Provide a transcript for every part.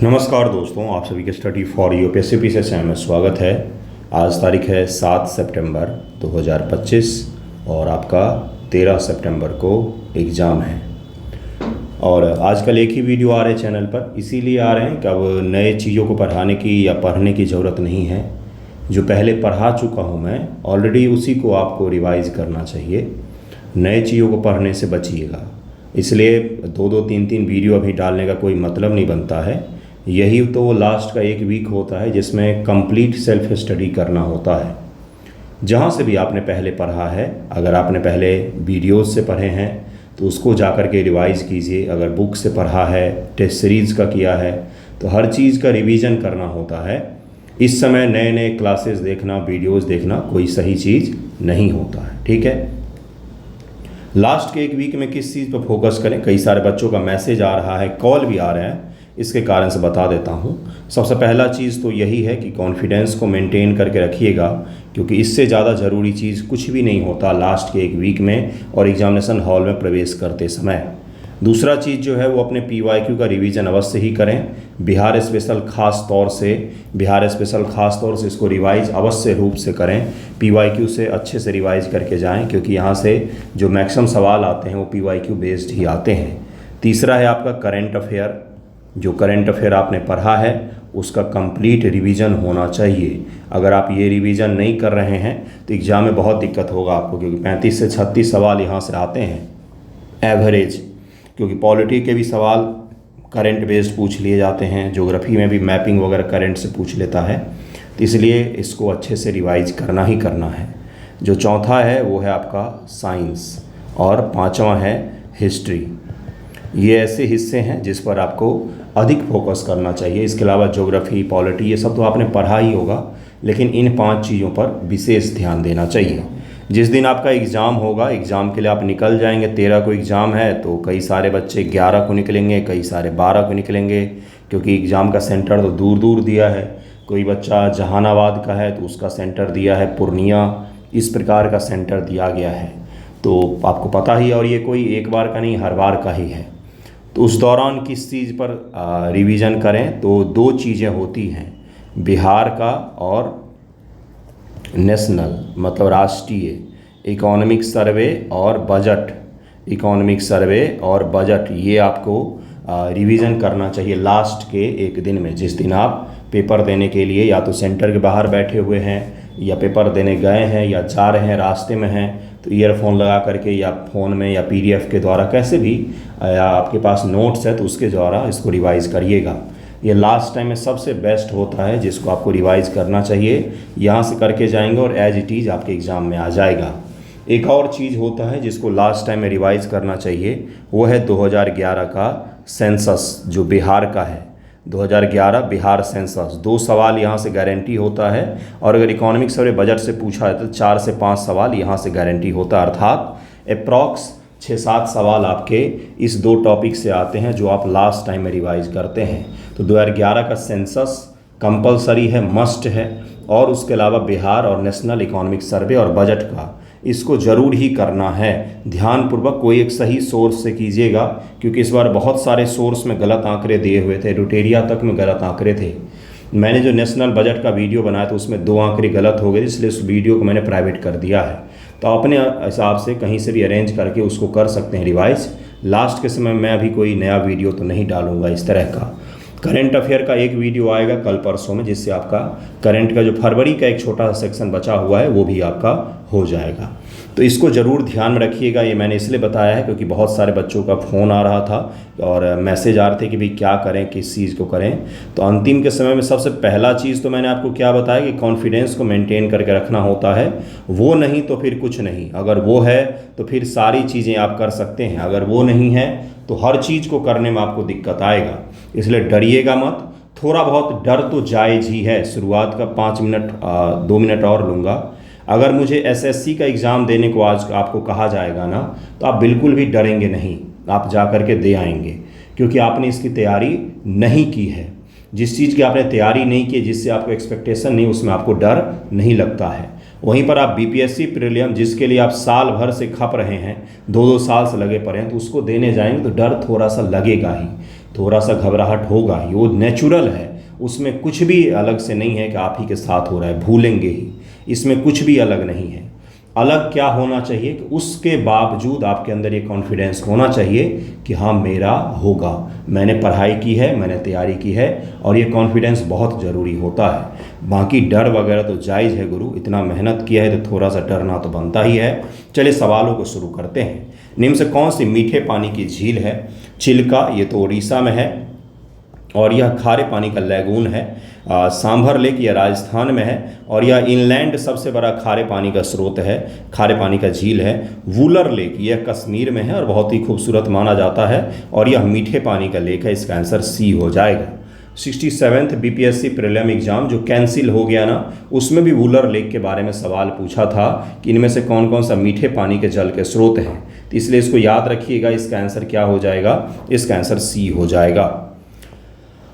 नमस्कार दोस्तों, आप सभी के स्टडी फॉर यूपीएससी से में स्वागत है। आज तारीख है 7 सितंबर 2025 और आपका 13 सितंबर को एग्ज़ाम है। और आजकल एक ही वीडियो आ रहे हैं चैनल पर, इसीलिए आ रहे हैं कि अब नए चीज़ों को पढ़ाने की या पढ़ने की ज़रूरत नहीं है। जो पहले पढ़ा चुका हूँ मैं ऑलरेडी, उसी को आपको रिवाइज़ करना चाहिए। नए चीज़ों को पढ़ने से बचिएगा। इसलिए 2-3 वीडियो अभी डालने का कोई मतलब नहीं बनता है। यही तो लास्ट का एक वीक होता है जिसमें कंप्लीट सेल्फ स्टडी करना होता है। जहाँ से भी आपने पहले पढ़ा है, अगर आपने पहले वीडियोस से पढ़े हैं तो उसको जाकर के रिवाइज़ कीजिए। अगर बुक से पढ़ा है, टेस्ट सीरीज़ का किया है, तो हर चीज़ का रिवीजन करना होता है। इस समय नए नए क्लासेस देखना, वीडियोस देखना कोई सही चीज़ नहीं होता है। ठीक है, लास्ट के एक वीक में किस चीज़ पर फोकस करें? कई सारे बच्चों का मैसेज आ रहा है, कॉल भी आ रहा है, इसके कारण से बता देता हूँ। सबसे पहला चीज़ तो यही है कि कॉन्फिडेंस को मेंटेन करके रखिएगा, क्योंकि इससे ज़्यादा ज़रूरी चीज़ कुछ भी नहीं होता लास्ट के एक वीक में और एग्जामिनेशन हॉल में प्रवेश करते समय। दूसरा चीज़ जो है वो अपने PYQ का रिवीजन अवश्य ही करें। बिहार स्पेशल खास तौर से इसको रिवाइज अवश्य रूप से करें। PYQ से अच्छे से रिवाइज करके जाएं, क्योंकि यहाँ से जो मैक्सिमम सवाल आते हैं वो PYQ बेस्ड ही आते हैं। तीसरा है आपका करंट अफेयर। जो करंट अफेयर आपने पढ़ा है उसका कंप्लीट रिवीजन होना चाहिए। अगर आप ये रिवीजन नहीं कर रहे हैं तो एग्ज़ाम में बहुत दिक्कत होगा आपको, क्योंकि 35 से 36 सवाल यहाँ से आते हैं एवरेज। क्योंकि पॉलिटी के भी सवाल करंट बेस्ड पूछ लिए जाते हैं, ज्योग्राफी में भी मैपिंग वगैरह करंट से पूछ लेता है, तो इसलिए इसको अच्छे से रिवाइज करना ही करना है। जो चौथा है वो है आपका साइंस और पांचवा है हिस्ट्री। ये ऐसे हिस्से हैं जिस पर आपको अधिक फोकस करना चाहिए। इसके अलावा ज्योग्राफी, पॉलिटी, ये सब तो आपने पढ़ा ही होगा, लेकिन इन 5 चीज़ों पर विशेष ध्यान देना चाहिए। जिस दिन आपका एग्ज़ाम होगा, एग्ज़ाम के लिए आप निकल जाएंगे, 13 को एग्ज़ाम है, तो कई सारे बच्चे 11 को निकलेंगे, कई सारे 12 को निकलेंगे, क्योंकि एग्ज़ाम का सेंटर तो दूर दूर दिया है। कोई बच्चा जहानाबाद का है तो उसका सेंटर दिया है पूर्णिया, इस प्रकार का सेंटर दिया गया है, तो आपको पता ही। और ये कोई एक बार का नहीं, हर बार का ही है। तो उस दौरान किस चीज़ पर रिवीजन करें? तो 2 चीज़ें होती हैं, बिहार का और नेशनल मतलब राष्ट्रीय इकोनॉमिक सर्वे और बजट। इकोनॉमिक सर्वे और बजट ये आपको रिवीजन करना चाहिए लास्ट के एक दिन में। जिस दिन आप पेपर देने के लिए या तो सेंटर के बाहर बैठे हुए हैं या पेपर देने गए हैं या जा रहे हैं, रास्ते में हैं, तो ईयरफोन लगा करके या फ़ोन में या PDF के द्वारा कैसे भी, या आपके पास नोट्स है तो उसके द्वारा इसको रिवाइज़ करिएगा। ये लास्ट टाइम में सबसे बेस्ट होता है जिसको आपको रिवाइज़ करना चाहिए। यहाँ से करके जाएंगे और एज इट इज़ आपके एग्ज़ाम में आ जाएगा। एक और चीज़ होता है जिसको लास्ट टाइम में रिवाइज़ करना चाहिए, वो है 2011 का सेंसस जो बिहार का है। 2011 बिहार सेंसस 2 सवाल यहाँ से गारंटी होता है, और अगर इकोनॉमिक सर्वे बजट से पूछा है तो 4 से 5 सवाल यहाँ से गारंटी होता है। अर्थात अप्रॉक्स 6-7 सवाल आपके इस 2 टॉपिक से आते हैं जो आप लास्ट टाइम में रिवाइज करते हैं। तो 2011 का सेंसस कंपलसरी है, मस्ट है, और उसके अलावा बिहार और नेशनल इकोनॉमिक सर्वे और बजट का इसको ज़रूर ही करना है। ध्यानपूर्वक कोई एक सही सोर्स से कीजिएगा, क्योंकि इस बार बहुत सारे सोर्स में गलत आंकड़े दिए हुए थे, रुटेरिया तक में गलत आंकड़े थे। मैंने जो नेशनल बजट का वीडियो बनाया था उसमें 2 आंकड़े गलत हो गए, इसलिए उस वीडियो को मैंने प्राइवेट कर दिया है। तो अपने हिसाब से कहीं से भी अरेंज करके उसको कर सकते हैं रिवाइज। लास्ट के समय मैं अभी कोई नया वीडियो तो नहीं डालूंगा इस तरह का। करंट अफेयर का एक वीडियो आएगा कल परसों में, जिससे आपका करंट का जो फरवरी का एक छोटा सा सेक्शन बचा हुआ है वो भी आपका हो जाएगा। तो इसको ज़रूर ध्यान में रखिएगा। ये मैंने इसलिए बताया है क्योंकि बहुत सारे बच्चों का फ़ोन आ रहा था और मैसेज आ रहे थे कि भाई क्या करें, किस चीज़ को करें। तो अंतिम के समय में सबसे पहला चीज़ तो मैंने आपको क्या बताया कि कॉन्फिडेंस को मेंटेन करके रखना होता है। वो नहीं तो फिर कुछ नहीं। अगर वो है तो फिर सारी चीज़ें आप कर सकते हैं, अगर वो नहीं है तो हर चीज़ को करने में आपको दिक्कत आएगा। इसलिए डरिएगा मत। थोड़ा बहुत डर तो जायज़ ही है। शुरुआत का 5 मिनट 2 मिनट और लूँगा। अगर मुझे SSC का एग्ज़ाम देने को आज आपको कहा जाएगा ना, तो आप बिल्कुल भी डरेंगे नहीं, आप जा कर के दे आएंगे, क्योंकि आपने इसकी तैयारी नहीं की है। जिस चीज़ की आपने तैयारी नहीं की, जिससे आपको एक्सपेक्टेशन नहीं, उसमें आपको डर नहीं लगता है। वहीं पर आप BPSC प्रीलियम जिसके लिए आप साल भर से खप रहे हैं, 2-2 साल से लगे पड़े हैं, तो उसको देने जाएंगे तो डर थोड़ा सा लगेगा ही। थोड़ा सा घबराहट होगा, ये वो नेचुरल है, उसमें कुछ भी अलग से नहीं है कि आप ही के साथ हो रहा है, भूलेंगे ही, इसमें कुछ भी अलग नहीं है। अलग क्या होना चाहिए कि उसके बावजूद आपके अंदर ये कॉन्फिडेंस होना चाहिए कि हाँ मेरा होगा, मैंने पढ़ाई की है, मैंने तैयारी की है, और ये कॉन्फिडेंस बहुत ज़रूरी होता है। बाकी डर वगैरह तो जायज़ है गुरु, इतना मेहनत किया है तो थोड़ा सा डरना तो बनता ही है। चलिए सवालों को शुरू करते हैं। निम्न से कौन सी मीठे पानी की झील है? चिल्का, ये तो उड़ीसा में है, और यह खारे पानी का लैगून है। सांभर लेक, यह राजस्थान में है, और यह इनलैंड सबसे बड़ा खारे पानी का स्रोत है, खारे पानी का झील है। वुलर लेक, यह कश्मीर में है और बहुत ही खूबसूरत माना जाता है, और यह मीठे पानी का लेक है। इसका आंसर सी हो जाएगा। 67th बीपीएससी प्रीलिम एग्जाम जो कैंसिल हो गया ना, उसमें भी वुलर लेक के बारे में सवाल पूछा था कि इनमें से कौन कौन सा मीठे पानी के जल के स्रोत हैं, तो इसलिए इसको याद रखिएगा। इसका आंसर क्या हो जाएगा? इसका आंसर सी हो जाएगा।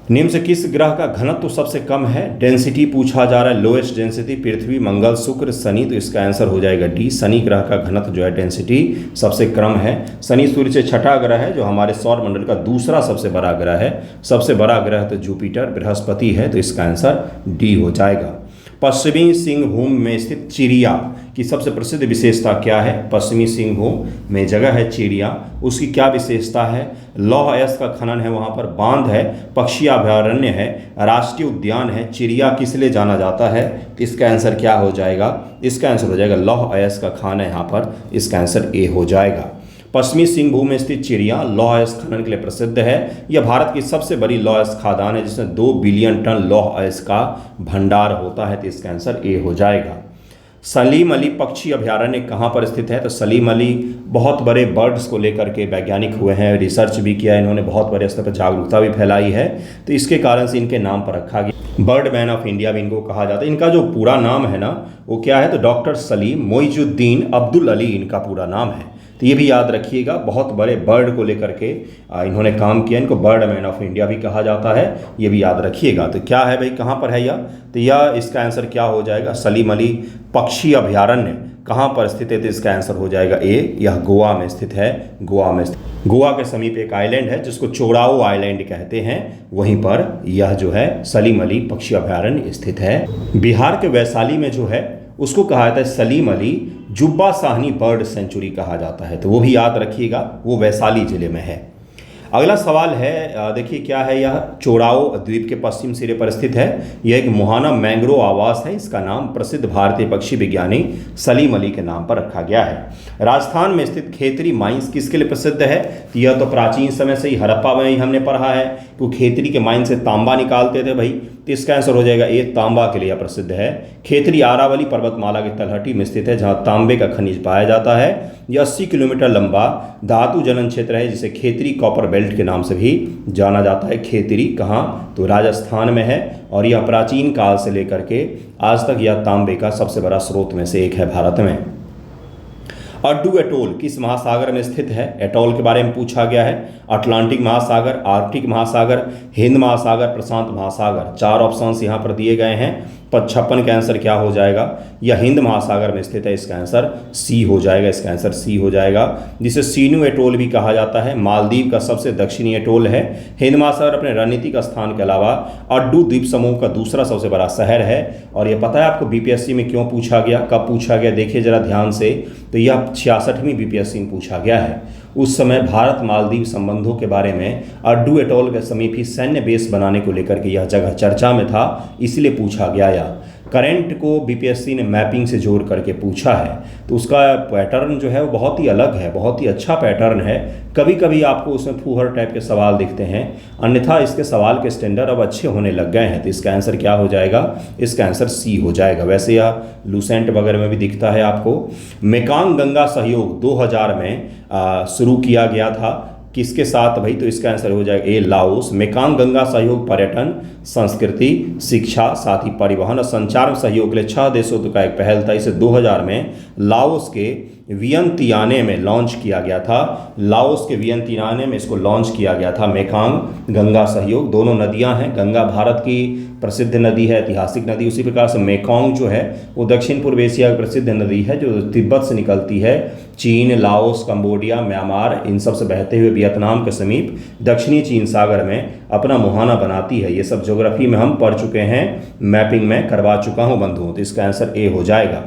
निम्न से किस ग्रह का घनत्व सबसे कम है? डेंसिटी पूछा जा रहा है, लोएस्ट डेंसिटी, पृथ्वी, मंगल, शुक्र, शनि, तो इसका आंसर हो जाएगा डी, शनि ग्रह का घनत्व जो है डेंसिटी सबसे कम है। शनि सूर्य से छठा ग्रह है, जो हमारे सौर मंडल का दूसरा सबसे बड़ा ग्रह है। सबसे बड़ा ग्रह तो जुपिटर, बृहस्पति है, तो इसका आंसर डी हो जाएगा। पश्चिमी सिंहभूम में स्थित चिड़िया की सबसे प्रसिद्ध विशेषता क्या है? पश्चिमी सिंहभूम में जगह है चिड़िया, उसकी क्या विशेषता है? लौह अयस्क का खनन है, वहाँ पर बांध है, पक्षी अभयारण्य है, राष्ट्रीय उद्यान है। चिड़िया किस लिए जाना जाता है? इसका आंसर क्या हो जाएगा? इसका आंसर हो जाएगा लौह अयस्क का खान है यहाँ पर, इसका आंसर ए हो जाएगा। पश्चिमी सिंहभूम में स्थित चिड़िया लौह अयस्क खनन के लिए प्रसिद्ध है। यह भारत की सबसे बड़ी लौह अयस्क खादान है, जिसमें 2 बिलियन टन लौह अयस्क का भंडार होता है, तो इसका आंसर ए हो जाएगा। सलीम अली पक्षी अभयारण्य कहाँ पर स्थित है? तो सलीम अली बहुत बड़े बर्ड्स को लेकर के वैज्ञानिक हुए हैं, रिसर्च भी किया है इन्होंने, बहुत बड़े स्तर पर जागरूकता भी फैलाई है, तो इसके कारण से इनके नाम पर रखा गया। बर्ड मैन ऑफ इंडिया भी इनको कहा जाता है। इनका जो पूरा नाम है ना, वो क्या है? तो डॉक्टर सलीम मोइजुद्दीन अब्दुल अली इनका पूरा नाम है, तो ये भी याद रखिएगा। बहुत बड़े बर्ड को लेकर के इन्होंने काम किया, इनको बर्ड मैन ऑफ इंडिया भी कहा जाता है, ये भी याद रखिएगा। तो क्या है भाई, कहाँ पर है यह? तो यह इसका आंसर क्या हो जाएगा? सलीम अली पक्षी अभयारण्य कहाँ पर स्थित है? तो इसका आंसर हो जाएगा ए, यह गोवा में स्थित है। गोवा में स्थित, गोवा के समीप एक आइलैंड है जिसको चोड़ाओ आइलैंड कहते हैं, वहीं पर यह जो है सलीम अली पक्षी अभयारण्य स्थित है। बिहार के वैशाली में जो है उसको कहा जाता है सलीम अली जुब्बा साहनी बर्ड सेंचुरी कहा जाता है, तो वो भी याद रखिएगा, वो वैशाली जिले में है। अगला सवाल है, देखिए क्या है, यह चोड़ाओ द्वीप के पश्चिम सिरे पर स्थित है। यह एक मुहाना मैंग्रोव आवास है, इसका नाम प्रसिद्ध भारतीय पक्षी विज्ञानी सलीम अली के नाम पर रखा गया है। राजस्थान में स्थित खेतरी माइंस किसके लिए प्रसिद्ध है? यह तो प्राचीन समय से ही हड़प्पा में ही हमने पढ़ा है कि खेतरी के माइन से तांबा निकालते थे भाई, तो इसका आंसर हो जाएगा ए, तांबा के लिए प्रसिद्ध है। खेतरी अरावली पर्वतमाला की तलहटी में स्थित है, जहां तांबे का खनिज पाया जाता है। यह 80 किलोमीटर लंबा धातु जनन क्षेत्र है, जिसे खेतरी कॉपर बेल्ट के नाम से भी जाना जाता है। खेतरी कहाँ? तो राजस्थान में है, और यह प्राचीन काल से लेकर के आज तक यह तांबे का सबसे बड़ा स्रोत में से एक है भारत में। अड्डू एटोल किस महासागर में स्थित है? एटोल के बारे में पूछा गया है। अटलांटिक महासागर, आर्कटिक महासागर, हिंद महासागर, प्रशांत महासागर, 4 ऑप्शंस यहाँ पर दिए गए हैं। 55 का आंसर क्या हो जाएगा? यह हिंद महासागर में स्थित है, इसका आंसर सी हो जाएगा, इसका आंसर सी हो जाएगा, जिसे सीनू एटोल भी कहा जाता है। मालदीव का सबसे दक्षिणी एटोल है। हिंद महासागर अपने रणनीतिक स्थान के अलावा अड्डू द्वीप समूह का दूसरा सबसे बड़ा शहर है। और यह पता है आपको बीपीएससी में क्यों पूछा गया, कब पूछा गया? देखिए जरा ध्यान से, तो यह 66वीं बीपीएससी में पूछा गया है। उस समय भारत मालदीव संबंधों के बारे में अड्डू एटोल के समीप ही सैन्य बेस बनाने को लेकर के यह जगह चर्चा में था, इसलिए पूछा गया। या करंट को बीपीएससी ने मैपिंग से जोड़ करके पूछा है, तो उसका पैटर्न जो है वो बहुत ही अलग है, बहुत ही अच्छा पैटर्न है। कभी कभी आपको उसमें फूहर टाइप के सवाल दिखते हैं, अन्यथा इसके सवाल के स्टैंडर्ड अब अच्छे होने लग गए हैं, तो इसका आंसर क्या हो जाएगा? इसका आंसर सी हो जाएगा। वैसे यह लूसेंट वगैरह में भी दिखता है आपको। मेकांग गंगा सहयोग 2000 में शुरू किया गया था, किसके साथ भाई? तो इसका आंसर हो जाएगा ए, लाओस। मेकांग गंगा सहयोग पर्यटन, संस्कृति, शिक्षा, साथ ही परिवहन और संचार में सहयोग के लिए 6 देशों का एक पहल था। इसे 2000 में लाओस के वियंतियाने में लॉन्च किया गया था। लाओस के वियंतियाने में इसको लॉन्च किया गया था। मेकांग गंगा सहयोग, दोनों नदियां हैं। गंगा भारत की प्रसिद्ध नदी है, ऐतिहासिक नदी। उसी प्रकार से मेकांग जो है वो दक्षिण पूर्व एशिया की प्रसिद्ध नदी है, जो तिब्बत से निकलती है, चीन, लाओस, कंबोडिया, म्यांमार, इन सब से बहते हुए वियतनाम के समीप दक्षिणी चीन सागर में अपना मुहाना बनाती है। ये सब ज्योग्राफी में हम पढ़ चुके हैं, मैपिंग में करवा चुका हूँ बंधुओं। तो इसका आंसर ए हो जाएगा।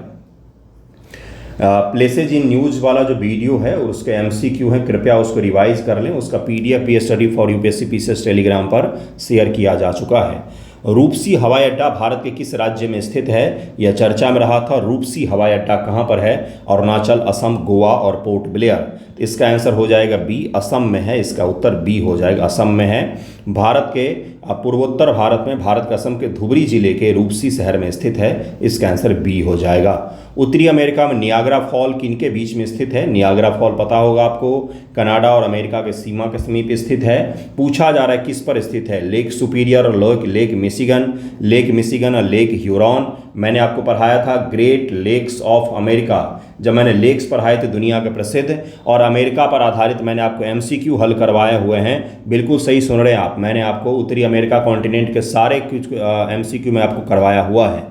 प्लेसेज इन न्यूज़ वाला जो वीडियो है और उसके एमसीक्यू हैं, कृपया उसको रिवाइज कर लें। उसका पीडीएफ भी study for UPSC PCS Telegram पर शेयर किया जा चुका है। रूपसी हवाई अड्डा भारत के किस राज्य में स्थित है? यह चर्चा में रहा था। रूपसी हवाई अड्डा कहाँ पर है? अरुणाचल, असम, गोवा और पोर्ट ब्लेयर। इसका आंसर हो जाएगा बी, असम में है। इसका उत्तर बी हो जाएगा, असम में है। भारत के पूर्वोत्तर भारत में, भारत के असम के धुबरी जिले के रूपसी शहर में स्थित है। इसका आंसर बी हो जाएगा। उत्तरी अमेरिका में नियाग्रा फॉल किनके बीच में स्थित है? नियाग्रा फॉल पता होगा आपको, कनाडा और अमेरिका के सीमा के समीप स्थित है। पूछा जा रहा है किस पर स्थित है? लेक सुपीरियर और लेक मिशिगन और लेक ह्यूरॉन। मैंने आपको पढ़ाया था ग्रेट लेक्स ऑफ अमेरिका। जब मैंने लेक्स पढ़ाए थे दुनिया के प्रसिद्ध, और अमेरिका पर आधारित मैंने आपको एमसीक्यू हल करवाए हुए हैं। बिल्कुल सही सुन रहे हैं आप। मैंने आपको उत्तरी अमेरिका कॉन्टिनेंट के सारे कुछ एमसीक्यू में आपको करवाया हुआ है।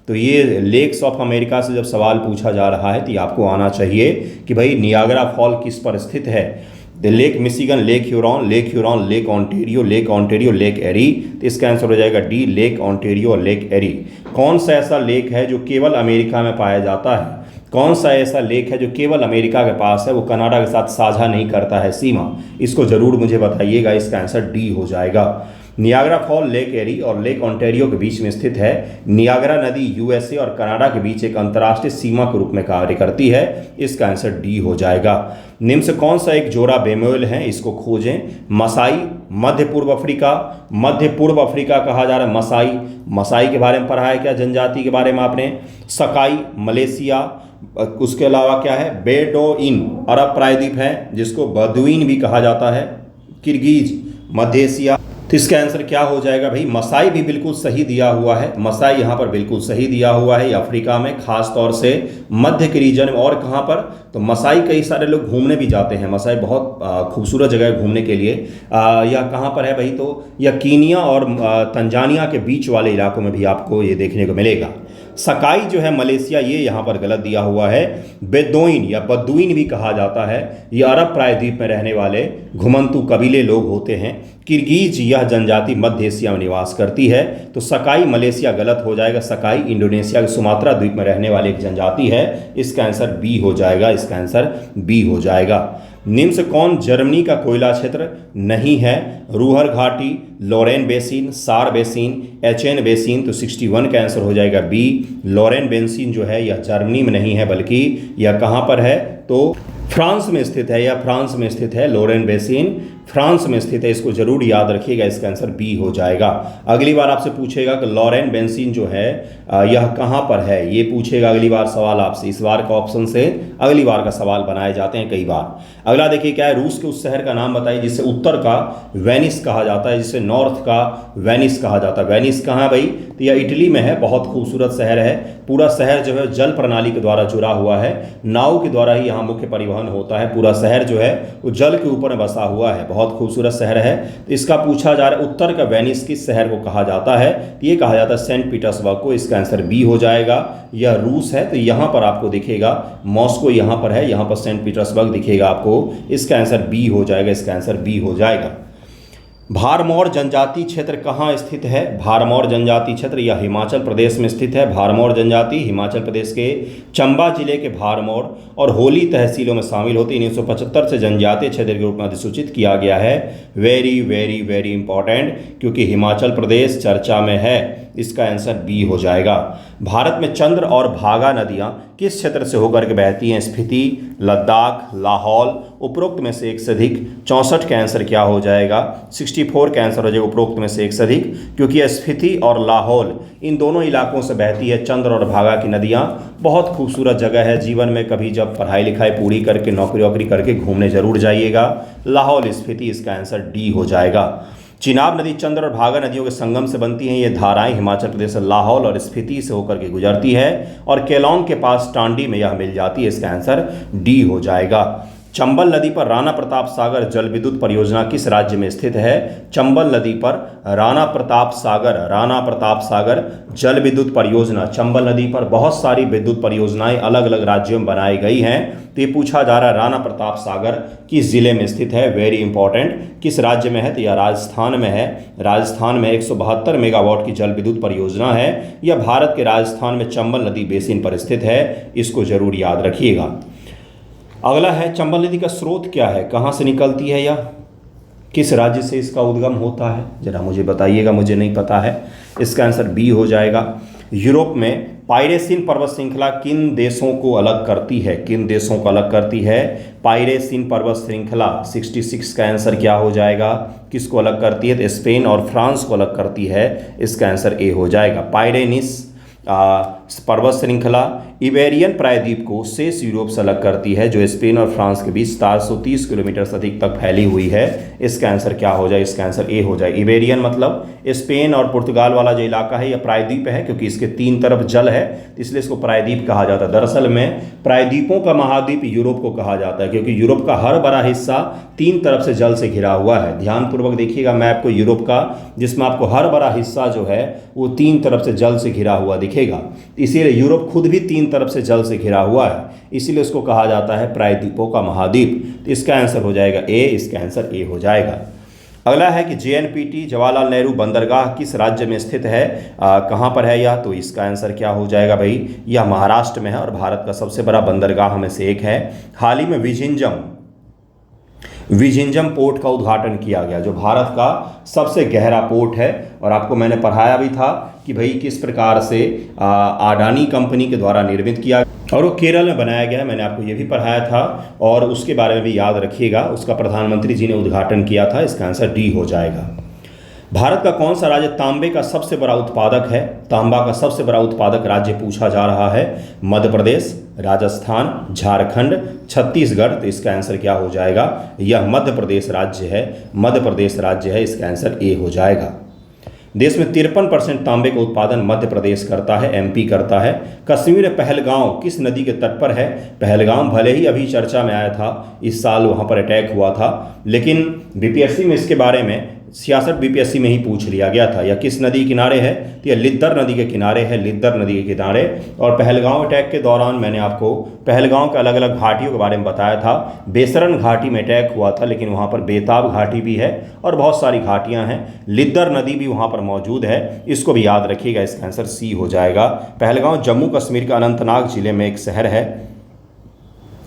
तो ये लेक्स ऑफ अमेरिका से जब सवाल पूछा जा रहा है तो ये आपको आना चाहिए कि भाई नियाग्रा फॉल किस पर स्थित है। Lake Michigan, Lake Huron, Lake Ontario, Lake Erie. तो इसका आंसर हो जाएगा डी, लेक ऑन्टेरियो और लेक एरी। कौन सा ऐसा लेक है जो केवल अमेरिका में पाया जाता है? कौन सा ऐसा लेक है जो केवल अमेरिका के पास है, वो कनाडा के साथ साझा नहीं करता है सीमा? इसको जरूर मुझे बताइएगा। इसका आंसर डी हो जाएगा। नियाग्रा फॉल लेक एरी और लेक ऑन्टेरियो के बीच में स्थित है। नियाग्रा नदी यूएसए और कनाडा के बीच एक अंतर्राष्ट्रीय सीमा के रूप में कार्य करती है। इसका आंसर डी हो जाएगा। निम्न से कौन सा एक जोड़ा बेमेल है? इसको खोजें। मसाई, मध्य पूर्व अफ्रीका कहा जा रहा है। मसाई के बारे में पढ़ा है क्या? जनजाति के बारे में आपने। सकाई मलेशिया, उसके अलावा क्या है? बेडोइन अरब प्रायद्वीप है, जिसको बदुइन भी कहा जाता है। किर्गिज मध्य एशिया। तो इसका आंसर क्या हो जाएगा भाई? मसाई भी बिल्कुल सही दिया हुआ है। मसाई यहाँ पर बिल्कुल सही दिया हुआ है। अफ्रीका में, खास तौर से मध्य के रीजन में। और कहाँ पर? तो मसाई कई सारे लोग घूमने भी जाते हैं। मसाई बहुत खूबसूरत जगह है घूमने के लिए। यह कहाँ पर है भाई? तो यह कीनिया और तंजानिया के बीच वाले इलाकों में भी आपको ये देखने को मिलेगा। सकाई जो है मलेशिया, ये यहाँ पर गलत दिया हुआ है। बेदोइन या बदुइन भी कहा जाता है। ये अरब प्रायद्वीप में रहने वाले घुमंतू कबीले लोग होते हैं। किर्गिज यह जनजाति मध्य एशिया में निवास करती है। तो सकाई मलेशिया गलत हो जाएगा। सकाई इंडोनेशिया के सुमात्रा द्वीप में रहने वाली एक जनजाति है। इसका आंसर बी हो जाएगा। इसका आंसर बी हो जाएगा। निम्न से कौन जर्मनी का कोयला क्षेत्र नहीं है? रूहर घाटी, लोरेन बेसिन, सार बेसिन, एचएन बेसिन। तो 61 का आंसर हो जाएगा बी। लोरेन बेसिन जो है यह जर्मनी में नहीं है, बल्कि यह कहाँ पर है? तो फ्रांस में स्थित है। यह फ्रांस में स्थित है। लोरेन बेसिन फ्रांस में स्थित है। इसको जरूर याद रखिएगा। इसका आंसर बी हो जाएगा। अगली बार आपसे पूछेगा कि लोरेन बेसिन जो है यह कहाँ पर है, ये पूछेगा अगली बार सवाल आपसे। इस बार का ऑप्शन से अगली बार का सवाल बनाए जाते हैं कई बार। अगला देखिए क्या है? रूस के उस शहर का नाम बताइए जिसे उत्तर का वेनिस कहा जाता है, जिसे नॉर्थ का वेनिस कहा जाता है। वेनिस कहाँ है भाई? तो यह इटली में है। बहुत खूबसूरत शहर है। पूरा शहर जो है जल प्रणाली के द्वारा जुड़ा हुआ है। नाव के द्वारा ही यहाँ मुख्य परिवहन होता है। पूरा शहर जो है वो जल के ऊपर बसा हुआ है। बहुत खूबसूरत शहर है। तो इसका पूछा जा रहा है उत्तर का वेनिस किस शहर को कहा जाता है? तो ये कहा जाता है सेंट पीटर्सबर्ग को। इसका आंसर बी हो जाएगा। यह रूस है। तो यहाँ पर आपको दिखेगा मॉस्को, यहाँ पर है, यहाँ पर सेंट पीटर्सबर्ग दिखेगा आपको। इसका आंसर बी हो जाएगा। इसका आंसर बी हो जाएगा। भारमौर जनजाति क्षेत्र कहाँ स्थित है? भारमौर जनजाति क्षेत्र यह हिमाचल प्रदेश में स्थित है। भारमौर जनजाति हिमाचल प्रदेश के चंबा जिले के भारमौर और होली तहसीलों में शामिल होती है। 1975 से जनजातीय क्षेत्र के रूप में अधिसूचित किया गया है। वेरी वेरी वेरी इंपॉर्टेंट, क्योंकि हिमाचल प्रदेश चर्चा में है। इसका आंसर बी हो जाएगा। भारत में चंद्र और भागा नदियाँ किस क्षेत्र से होकर के बहती हैं? स्पीति, लद्दाख, लाहौल। उपरोक्त में से एक से अधिक। 64 का आंसर क्या हो जाएगा? 64 का आंसर हो जाएगा उपरोक्त में से एक से अधिक, क्योंकि स्पीति और लाहौल इन दोनों इलाकों से बहती है चंद्र और भागा की नदियाँ। बहुत खूबसूरत जगह है। जीवन में कभी जब पढ़ाई लिखाई पूरी करके नौकरी वोकरी करके घूमने जरूर जाइएगा। लाहौल, स्पीति। इसका आंसर डी हो जाएगा। चिनाब नदी चंद्र और भागा नदियों के संगम से बनती हैं। ये धाराएं हिमाचल प्रदेश लाहौल और स्पीति से होकर के गुजरती है और केलोंग के पास टांडी में यह मिल जाती है। इसका आंसर डी हो जाएगा। चंबल नदी पर राणा प्रताप सागर जल विद्युत परियोजना किस राज्य में स्थित है? चंबल नदी पर राणा प्रताप सागर जल विद्युत परियोजना, चंबल नदी पर बहुत सारी विद्युत परियोजनाएं अलग अलग राज्यों में बनाई गई हैं। तो ये पूछा जा रहा है राणा प्रताप सागर किस जिले में स्थित है? वेरी इंपॉर्टेंट, किस राज्य में है? तो यह राजस्थान में है। राजस्थान में 172 मेगावाट की जल विद्युत परियोजना है। यह भारत के राजस्थान में चंबल नदी बेसिन पर स्थित है, इसको जरूर याद रखिएगा। अगला है चंबल नदी का स्रोत क्या है, कहाँ से निकलती है या किस राज्य से इसका उद्गम होता है? जरा मुझे बताइएगा, मुझे नहीं पता है। इसका आंसर बी हो जाएगा। यूरोप में पायरेसीन पर्वत श्रृंखला किन देशों को अलग करती है? किन देशों को अलग करती है? पायरेसीन पर्वत श्रृंखला 66 का आंसर क्या हो जाएगा? किसको अलग करती है? तो स्पेन और फ्रांस को अलग करती है। इसका आंसर ए हो जाएगा। पायरेनीस पर्वत श्रृंखला इबेरियन प्रायद्वीप को शेष यूरोप से अलग करती है, जो स्पेन और फ्रांस के बीच 430 किलोमीटर से अधिक तक फैली हुई है। इसका आंसर क्या हो जाए? इसका आंसर ए हो जाए। इबेरियन मतलब स्पेन और पुर्तगाल वाला जो इलाका है यह प्रायद्वीप है, क्योंकि इसके 3 तरफ जल है, इसलिए इसको प्रायद्वीप कहा जाता है। दरअसल में प्रायद्वीपों का महाद्वीप यूरोप को कहा जाता है, क्योंकि यूरोप का हर बड़ा हिस्सा 3 तरफ से जल से घिरा हुआ है। ध्यानपूर्वक देखिएगा मैप को यूरोप का, जिसमें आपको हर बड़ा हिस्सा जो है वो 3 तरफ से जल से घिरा हुआ दिखेगा। इसीलिए यूरोप खुद भी 3 तरफ से जल से घिरा हुआ है, इसीलिए उसको कहा जाता है प्रायद्वीपों का महाद्वीप। तो इसका आंसर हो जाएगा ए। इसका आंसर ए हो जाएगा। अगला है कि JNPT जवाहरलाल नेहरू बंदरगाह किस राज्य में स्थित है? कहाँ पर है यह? तो इसका आंसर क्या हो जाएगा भाई? यह महाराष्ट्र में है और भारत का सबसे बड़ा बंदरगाह में से एक है। हाल ही में विझिंजम पोर्ट का उद्घाटन किया गया, जो भारत का सबसे गहरा पोर्ट है। और आपको मैंने पढ़ाया भी था कि भाई किस प्रकार से अडानी कंपनी के द्वारा निर्मित किया और वो केरल में बनाया गया है। मैंने आपको ये भी पढ़ाया था और उसके बारे में भी याद रखिएगा। उसका प्रधानमंत्री जी ने उद्घाटन किया था। इसका आंसर डी हो जाएगा। भारत का कौन सा राज्य तांबे का सबसे बड़ा उत्पादक है? तांबा का सबसे बड़ा उत्पादक राज्य पूछा जा रहा है। मध्य प्रदेश, राजस्थान, झारखंड, छत्तीसगढ़। तो इसका आंसर क्या हो जाएगा? यह मध्य प्रदेश राज्य है। मध्य प्रदेश राज्य है। इसका आंसर ए हो जाएगा। देश में 53% तांबे का उत्पादन मध्य प्रदेश करता है, MP करता है। कश्मीर में पहलगांव किस नदी के तट पर है? पहलगांव भले ही अभी चर्चा में आया था, इस साल वहाँ पर अटैक हुआ था, लेकिन BPSC में इसके बारे में 66 BPSC में ही पूछ लिया गया था। यह किस नदी किनारे है? तो यह लिद्दर नदी के किनारे है। लिद्दर नदी के किनारे। और पहलगांव अटैक के दौरान मैंने आपको पहलगांव के अलग अलग घाटियों के बारे में बताया था। बेसरन घाटी में अटैक हुआ था, लेकिन वहाँ पर बेताब घाटी भी है और बहुत सारी घाटियाँ हैं। लिद्दर नदी भी वहाँ पर मौजूद है, इसको भी याद रखिएगा। इसका आंसर सी हो जाएगा। पहलगांव जम्मू कश्मीर के अनंतनाग जिले में एक शहर है,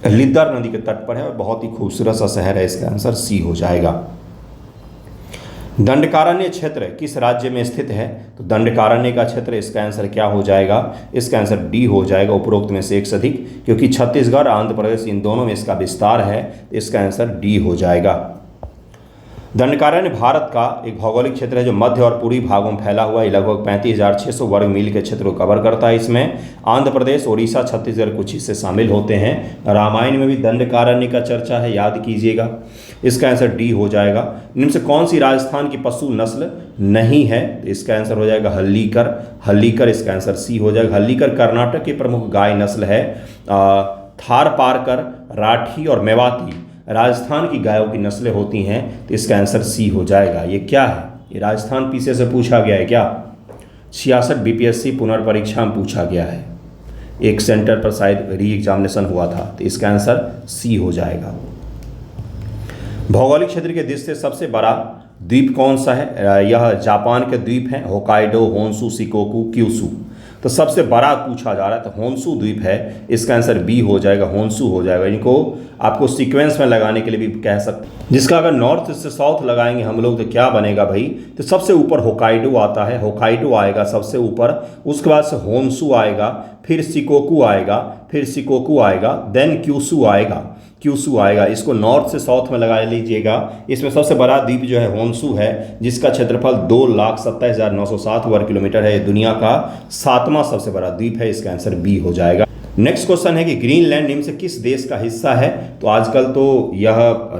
लिद्दर नदी के तट पर है और बहुत ही खूबसूरत सा शहर है। इसका आंसर सी हो जाएगा। दंडकारण्य क्षेत्र किस राज्य में स्थित है? तो दंडकारण्य का क्षेत्र, इसका आंसर क्या हो जाएगा? इसका आंसर डी हो जाएगा। उपरोक्त में से एक से अधिक, क्योंकि छत्तीसगढ़, आंध्र प्रदेश, इन दोनों में इसका विस्तार है। इसका आंसर डी हो जाएगा। दंडकारण्य भारत का एक भौगोलिक क्षेत्र है जो मध्य और पूर्वी भागों में फैला हुआ है। लगभग 35,600 वर्ग मील के क्षेत्र को कवर करता है। इसमें आंध्र प्रदेश, ओडिशा, छत्तीसगढ़ कुछ हिस्से शामिल होते हैं। रामायण में भी दंडकारण्य का चर्चा है, याद कीजिएगा। इसका आंसर डी हो जाएगा। निम्न से कौन सी राजस्थान की पशु नस्ल नहीं है? तो इसका आंसर हो जाएगा हल्लीकर। हल्लीकर, इसका आंसर सी हो जाएगा। हल्लीकर कर्नाटक की प्रमुख गाय नस्ल है। थारपारकर, राठी और मेवाती राजस्थान की गायों की नस्लें होती हैं। तो इसका आंसर सी हो जाएगा। ये क्या है? ये राजस्थान पीछे से पूछा गया है क्या? 66 BPSC पुनर्परीक्षा में पूछा गया है, एक सेंटर पर शायद री एग्जामिनेशन हुआ था। तो इसका आंसर सी हो जाएगा। भौगोलिक क्षेत्र के दृष्टि से सबसे बड़ा द्वीप कौन सा है? यह जापान के द्वीप हैं, होकाइडो, होन्शु, शिकोकू, क्यूशू। तो सबसे बड़ा पूछा जा रहा है तो होन्शु द्वीप है। इसका आंसर बी हो जाएगा, होन्शु हो जाएगा। इनको आपको सीक्वेंस में लगाने के लिए भी कह सकते हैं, जिसका अगर नॉर्थ से साउथ लगाएंगे हम लोग तो क्या बनेगा भाई? तो सबसे ऊपर होकाइडो आता है, होकाइडो आएगा सबसे ऊपर, उसके बाद से होन्शु आएगा, फिर शिकोकू आएगा, फिर शिकोकू आएगा, देन क्यूशू आएगा, क्यूशू आएगा। इसको नॉर्थ से साउथ में लगा लीजिएगा। इसमें सबसे बड़ा द्वीप जो है होन्शु है, जिसका क्षेत्रफल 2,27,907 वर्ग किलोमीटर है। दुनिया का 7वां सबसे बड़ा द्वीप है। इसका आंसर बी हो जाएगा। नेक्स्ट क्वेश्चन है कि ग्रीनलैंड निम्न से किस देश का हिस्सा है। तो आजकल तो यह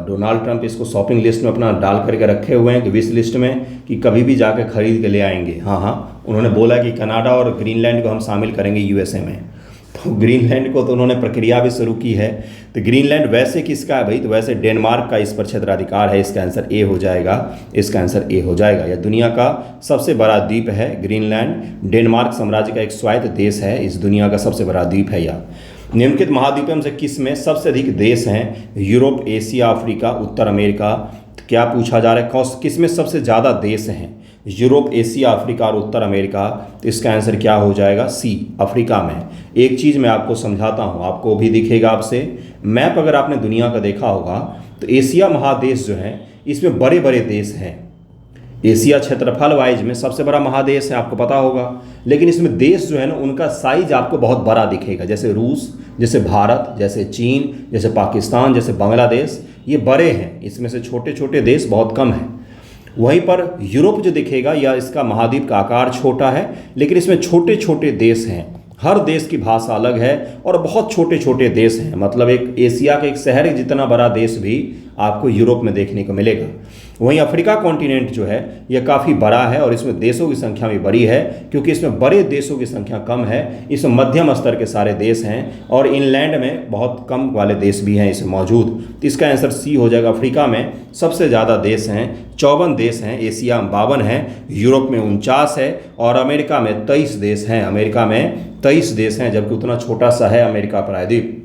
डोनाल्ड ट्रंप इसको शॉपिंग लिस्ट में अपना डाल करके रखे हुए हैं कि विश लिस्ट में, कि कभी भी जाकर खरीद के ले आएंगे। हाँ, उन्होंने बोला कि कनाडा और ग्रीनलैंड को हम शामिल करेंगे यूएसए में। तो ग्रीनलैंड को तो उन्होंने प्रक्रिया भी शुरू की है। तो ग्रीनलैंड वैसे किसका है भाई? तो वैसे डेनमार्क का इस पर क्षेत्राधिकार है। इसका आंसर ए हो जाएगा, इसका आंसर ए हो जाएगा। यह दुनिया का सबसे बड़ा द्वीप है ग्रीनलैंड। डेनमार्क साम्राज्य का एक स्वायत्त देश है। इस दुनिया का सबसे बड़ा द्वीप है यह। निम्नलिखित महाद्वीपों में से किस में सबसे अधिक देश हैं? यूरोप, एशिया, अफ्रीका, उत्तर अमेरिका। क्या पूछा जा रहा है? किस में सबसे ज़्यादा देश हैं? यूरोप, एशिया, अफ्रीका और उत्तर अमेरिका। तो इसका आंसर क्या हो जाएगा? सी, अफ्रीका में। एक चीज़ मैं आपको समझाता हूँ, आपको भी दिखेगा आपसे मैप। अगर आपने दुनिया का देखा होगा तो एशिया महादेश जो है इसमें बड़े बड़े देश हैं। एशिया क्षेत्रफल वाइज में सबसे बड़ा महादेश है, आपको पता होगा। लेकिन इसमें देश जो है ना उनका साइज आपको बहुत बड़ा दिखेगा, जैसे रूस, जैसे भारत, जैसे चीन, जैसे पाकिस्तान, जैसे बांग्लादेश, ये बड़े हैं। इसमें से छोटे छोटे देश बहुत कम हैं। वहीं पर यूरोप जो दिखेगा या इसका महाद्वीप का आकार छोटा है, लेकिन इसमें छोटे छोटे देश हैं। हर देश की भाषा अलग है और बहुत छोटे छोटे देश हैं। मतलब एक एशिया के एक शहर जितना बड़ा देश भी आपको यूरोप में देखने को मिलेगा। वहीं अफ्रीका कॉन्टिनेंट जो है यह काफ़ी बड़ा है और इसमें देशों की संख्या भी बड़ी है, क्योंकि इसमें बड़े देशों की संख्या कम है। इसमें मध्यम स्तर के सारे देश हैं और इनलैंड में बहुत कम वाले देश भी हैं इसमें मौजूद। तो इसका आंसर सी हो जाएगा। अफ्रीका में सबसे ज़्यादा देश हैं, 54 देश हैं। एशिया में 52 हैं, यूरोप में 49 है और अमेरिका में 23 देश हैं। अमेरिका में 23 देश हैं, जबकि उतना छोटा सा है अमेरिका प्रायद्वीप।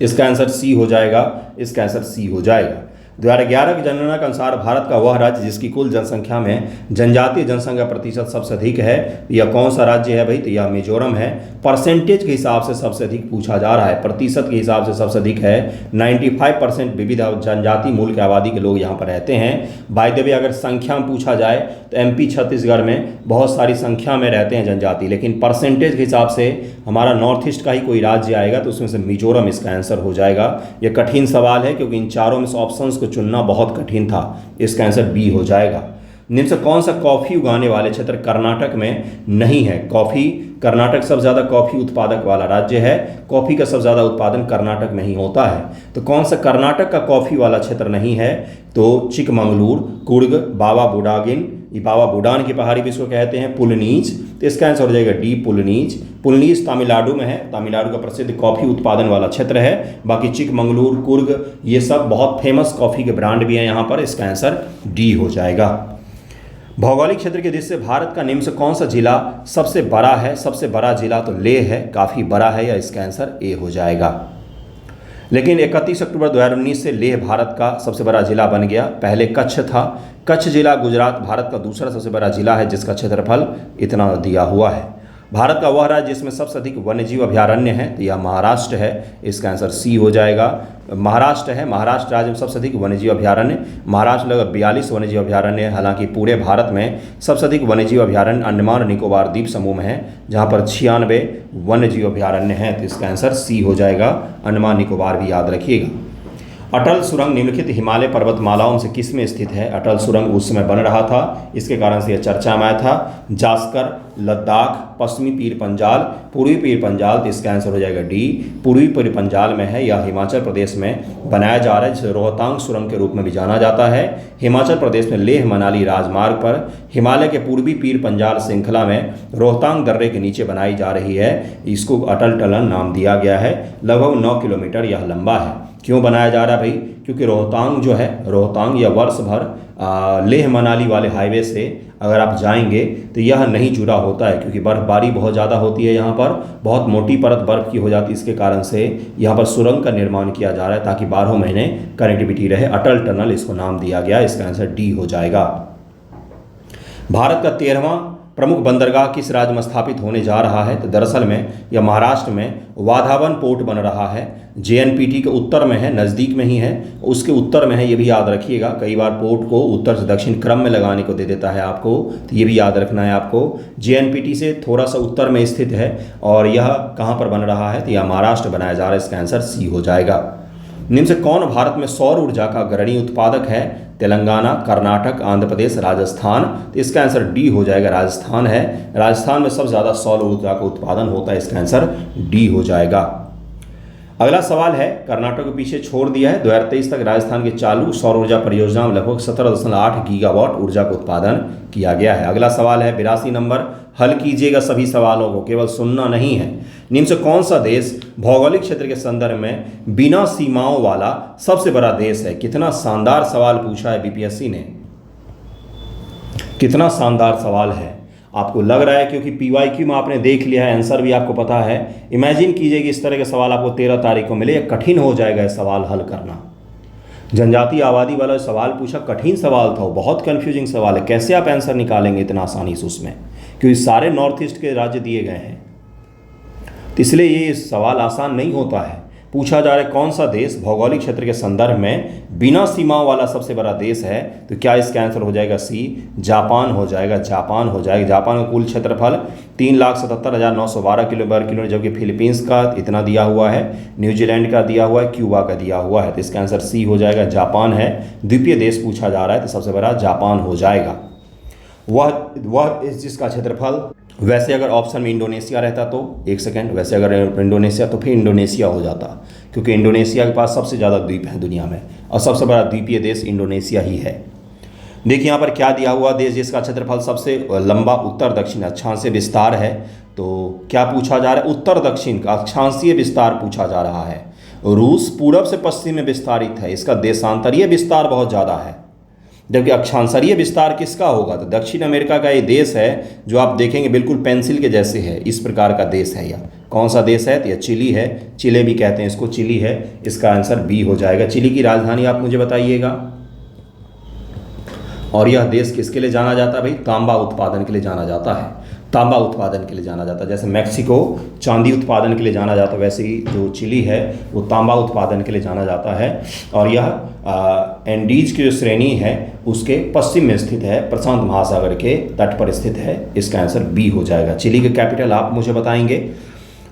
इसका आंसर सी हो जाएगा, इसका आंसर सी हो जाएगा। 2011 की जनगणना के अनुसार भारत का वह राज्य जिसकी कुल जनसंख्या में जनजातीय जनसंख्या प्रतिशत सबसे अधिक है, यह कौन सा राज्य है भाई? तो यह मिजोरम है। परसेंटेज के हिसाब से सबसे अधिक पूछा जा रहा है, प्रतिशत के हिसाब से सबसे अधिक है। 95% विविध जनजाति मूल की आबादी के लोग यहाँ पर रहते हैं। बाय द वे अगर संख्या में पूछा जाए तो एमपी छत्तीसगढ़ में बहुत सारी संख्या में रहते हैं जनजाति, लेकिन परसेंटेज के हिसाब से हमारा नॉर्थ ईस्ट का ही कोई राज्य आएगा तो उसमें से मिजोरम इसका आंसर हो जाएगा। यह कठिन सवाल है क्योंकि इन चारों में से ऑप्शंस चुनना बहुत कठिन था। इसका आंसर बी हो जाएगा। निम्न से कौन सा कॉफ़ी उगाने वाले क्षेत्र कर्नाटक में नहीं है? कॉफ़ी, कर्नाटक सबसे ज़्यादा कॉफ़ी उत्पादक वाला राज्य है। कॉफ़ी का सबसे ज़्यादा उत्पादन कर्नाटक में ही होता है। तो कौन सा कर्नाटक का कॉफ़ी वाला क्षेत्र नहीं है? तो चिकमंगलूर, कुर्ग, बाबा बुडागिन, ये बाबा बुडान की पहाड़ी भी इसको कहते हैं, पुलनीज। तो इसका आंसर हो जाएगा डी, पुलनीज। पुलनीज तमिलनाडु में है। तमिलनाडु का प्रसिद्ध कॉफ़ी उत्पादन वाला क्षेत्र है। बाकी चिकमंगलूर, कुर्ग, ये सब बहुत फेमस कॉफ़ी के ब्रांड भी हैं यहाँ पर। इसका आंसर डी हो जाएगा। भौगोलिक क्षेत्र के दृष्टि से भारत का निम्न से कौन सा जिला सबसे बड़ा है? सबसे बड़ा जिला तो लेह है, काफ़ी बड़ा है, या इसका आंसर ए हो जाएगा। लेकिन 31 अक्टूबर 2019 से लेह भारत का सबसे बड़ा जिला बन गया। पहले कच्छ था। कच्छ जिला गुजरात भारत का दूसरा सबसे बड़ा जिला है जिसका क्षेत्रफल इतना दिया हुआ है। भारत का वह राज्य जिसमें सबसे अधिक वन्यजीव अभयारण्य है, तो यह महाराष्ट्र है। इसका आंसर सी हो जाएगा। महाराष्ट्र है। महाराष्ट्र राज्य में सबसे अधिक वन्यजीव अभयारण्य, महाराष्ट्र लगभग 42 वन्यजीव अभयारण्य है। हालांकि पूरे भारत में सबसे अधिक वन्यजीव अभयारण्य अंडमान और निकोबार द्वीप समूह में है, जहाँ पर 96 वन्यजीव अभयारण्य हैं। तो इसका आंसर सी हो जाएगा। अंडमान निकोबार भी याद रखिएगा। अटल सुरंग निम्नलिखित हिमालय पर्वतमालाओं से किस में स्थित है? अटल सुरंग उस समय बन रहा था, इसके कारण से यह चर्चा में आया था। जास्कर, लद्दाख, पश्चिमी पीर पंजाल, पूर्वी पीर पंजाल। तो इसका आंसर हो जाएगा डी, पूर्वी पीर पंजाल में है। यह हिमाचल प्रदेश में बनाया जा रहा है, जिसे रोहतांग सुरंग के रूप में भी जाना जाता है। हिमाचल प्रदेश में लेह मनाली राजमार्ग पर हिमालय के पूर्वी पीर पंजाल श्रृंखला में रोहतांग दर्रे के नीचे बनाई जा रही है। इसको अटल टनल नाम दिया गया है। लगभग 9 किलोमीटर यह लंबा है। क्यों बनाया जा रहा है भाई? क्योंकि रोहतांग जो है, रोहतांग या वर्ष भर लेह मनाली वाले हाईवे से अगर आप जाएंगे तो यह नहीं जुड़ा होता है, क्योंकि बर्फबारी बहुत ज़्यादा होती है। यहाँ पर बहुत मोटी परत बर्फ़ की हो जाती है। इसके कारण से यहाँ पर सुरंग का निर्माण किया जा रहा है ताकि 12 महीने कनेक्टिविटी रहे। अटल टनल इसको नाम दिया गया। इसका आंसर डी हो जाएगा। भारत का 13वां प्रमुख बंदरगाह किस राज्य में स्थापित होने जा रहा है? तो दरअसल में यह महाराष्ट्र में वाधावन पोर्ट बन रहा है। जेएनपीटी के उत्तर में है, नज़दीक में ही है, उसके उत्तर में है। ये भी याद रखिएगा। कई बार पोर्ट को उत्तर से दक्षिण क्रम में लगाने को दे देता है आपको, तो ये भी याद रखना है आपको। जेएनपीटी से थोड़ा सा उत्तर में स्थित है और यह कहाँ पर बन रहा है? तो यह महाराष्ट्र बनाया जा रहा है। इसका आंसर सी हो जाएगा। निम्न से कौन भारत में सौर ऊर्जा का अग्रणी उत्पादक है? तेलंगाना, कर्नाटक, आंध्र प्रदेश, राजस्थान। तो इसका आंसर डी हो जाएगा, राजस्थान है। राजस्थान में सबसे ज़्यादा सौर ऊर्जा का उत्पादन होता है, इसका आंसर डी हो जाएगा। अगला सवाल है, कर्नाटक को पीछे छोड़ दिया है। 2023 तक राजस्थान के चालू सौर ऊर्जा परियोजना में लगभग 17.8 गीगावाट ऊर्जा का उत्पादन किया गया है। अगला सवाल है 82 नंबर, हल कीजिएगा सभी सवालों को, केवल सुनना नहीं है। निम्न से कौन सा देश भौगोलिक क्षेत्र के संदर्भ में बिना सीमाओं वाला सबसे बड़ा देश है? कितना शानदार सवाल पूछा है बीपीएससी ने, कितना शानदार सवाल है। आपको लग रहा है क्योंकि पीवाईक्यू में आपने देख लिया है, आंसर भी आपको पता है। इमेजिन कीजिए कि इस तरह के सवाल आपको 13 तारीख को मिले, ये कठिन हो जाएगा ये सवाल हल करना। जनजातीय आबादी वाला सवाल पूछा, कठिन सवाल था, बहुत कंफ्यूजिंग सवाल है। कैसे आप आंसर निकालेंगे इतना आसानी से उसमें, क्योंकि सारे नॉर्थ ईस्ट के राज्य दिए गए हैं, तो इसलिए ये सवाल आसान नहीं होता है। पूछा जा रहा है कौन सा देश भौगोलिक क्षेत्र के संदर्भ में बिना सीमाओं वाला सबसे बड़ा देश है? तो क्या इसका आंसर हो जाएगा सी, जापान हो जाएगा, जापान हो जाएगा। जापान का कुल क्षेत्रफल 3,77,912 किलोमीटर, जबकि फिलीपींस का इतना दिया हुआ है, न्यूजीलैंड का दिया हुआ है, क्यूबा का दिया हुआ है। तो इसका आंसर सी हो जाएगा, जापान है। द्वीपीय देश पूछा जा रहा है तो सबसे बड़ा जापान हो जाएगा। वह जिसका क्षेत्रफल, वैसे अगर ऑप्शन में इंडोनेशिया रहता तो, एक सेकेंड, वैसे अगर इंडोनेशिया तो फिर इंडोनेशिया हो जाता, क्योंकि इंडोनेशिया के पास सबसे ज़्यादा द्वीप है दुनिया में और सबसे बड़ा द्वीपीय देश इंडोनेशिया ही है। देखिए यहाँ पर क्या दिया हुआ, देश जिसका क्षेत्रफल सबसे लंबा उत्तर दक्षिण अक्षांशीय विस्तार है। तो क्या पूछा जा रहा है? उत्तर दक्षिण का अक्षांशीय विस्तार पूछा जा रहा है। रूस पूरब से पश्चिम में विस्तारित है, इसका देशांतरीय विस्तार बहुत ज़्यादा है, जबकि अक्षांशरीय विस्तार किसका होगा? तो दक्षिण अमेरिका का ये देश है जो आप देखेंगे बिल्कुल पेंसिल के जैसे है, इस प्रकार का देश है यह। कौन सा देश है? तो यह चिली है, चिले भी कहते हैं इसको, चिली है। इसका आंसर बी हो जाएगा। चिली की राजधानी आप मुझे बताइएगा। और यह देश किसके लिए जाना जाता है भाई? तांबा उत्पादन के लिए जाना जाता है, तांबा उत्पादन के लिए जाना जाता है। जैसे मैक्सिको चांदी उत्पादन के लिए जाना जाता है, वैसे ही जो चिली है वो तांबा उत्पादन के लिए जाना जाता है। और यह एंडीज की जो श्रेणी है उसके पश्चिम में स्थित है, प्रशांत महासागर के तट पर स्थित है। इसका आंसर बी हो जाएगा। चिली के कैपिटल आप मुझे बताएंगे।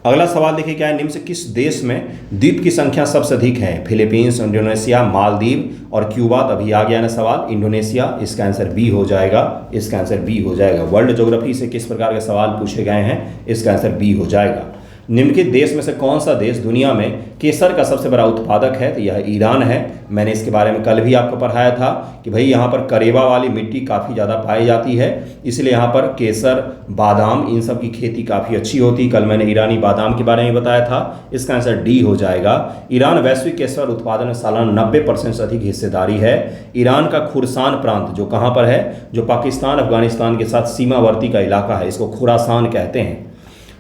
अगला सवाल देखिए क्या है, निम्न से किस देश में द्वीप की संख्या सबसे अधिक है? फिलीपींस, इंडोनेशिया, मालदीव और क्यूबा। तभी आ गया ना सवाल इंडोनेशिया, इसका आंसर बी हो जाएगा, इसका आंसर बी हो जाएगा। वर्ल्ड ज्योग्राफी से किस प्रकार के सवाल पूछे गए हैं? इसका आंसर बी हो जाएगा। निम्नलिखित देश में से कौन सा देश दुनिया में केसर का सबसे बड़ा उत्पादक है? तो यह ईरान है। मैंने इसके बारे में कल भी आपको पढ़ाया था कि भाई यहाँ पर करेवा वाली मिट्टी काफ़ी ज़्यादा पाई जाती है, इसलिए यहाँ पर केसर, बादाम, इन सब की खेती काफ़ी अच्छी होती। कल मैंने ईरानी बादाम के बारे में बताया था। इसका आंसर डी हो जाएगा। ईरान वैश्विक केसर उत्पादन में सालाना 90% से अधिक हिस्सेदारी है। ईरान का खुरासान प्रांत जो कहाँ पर है, जो पाकिस्तान अफगानिस्तान के साथ सीमावर्ती का इलाका है, इसको खुरासान कहते हैं।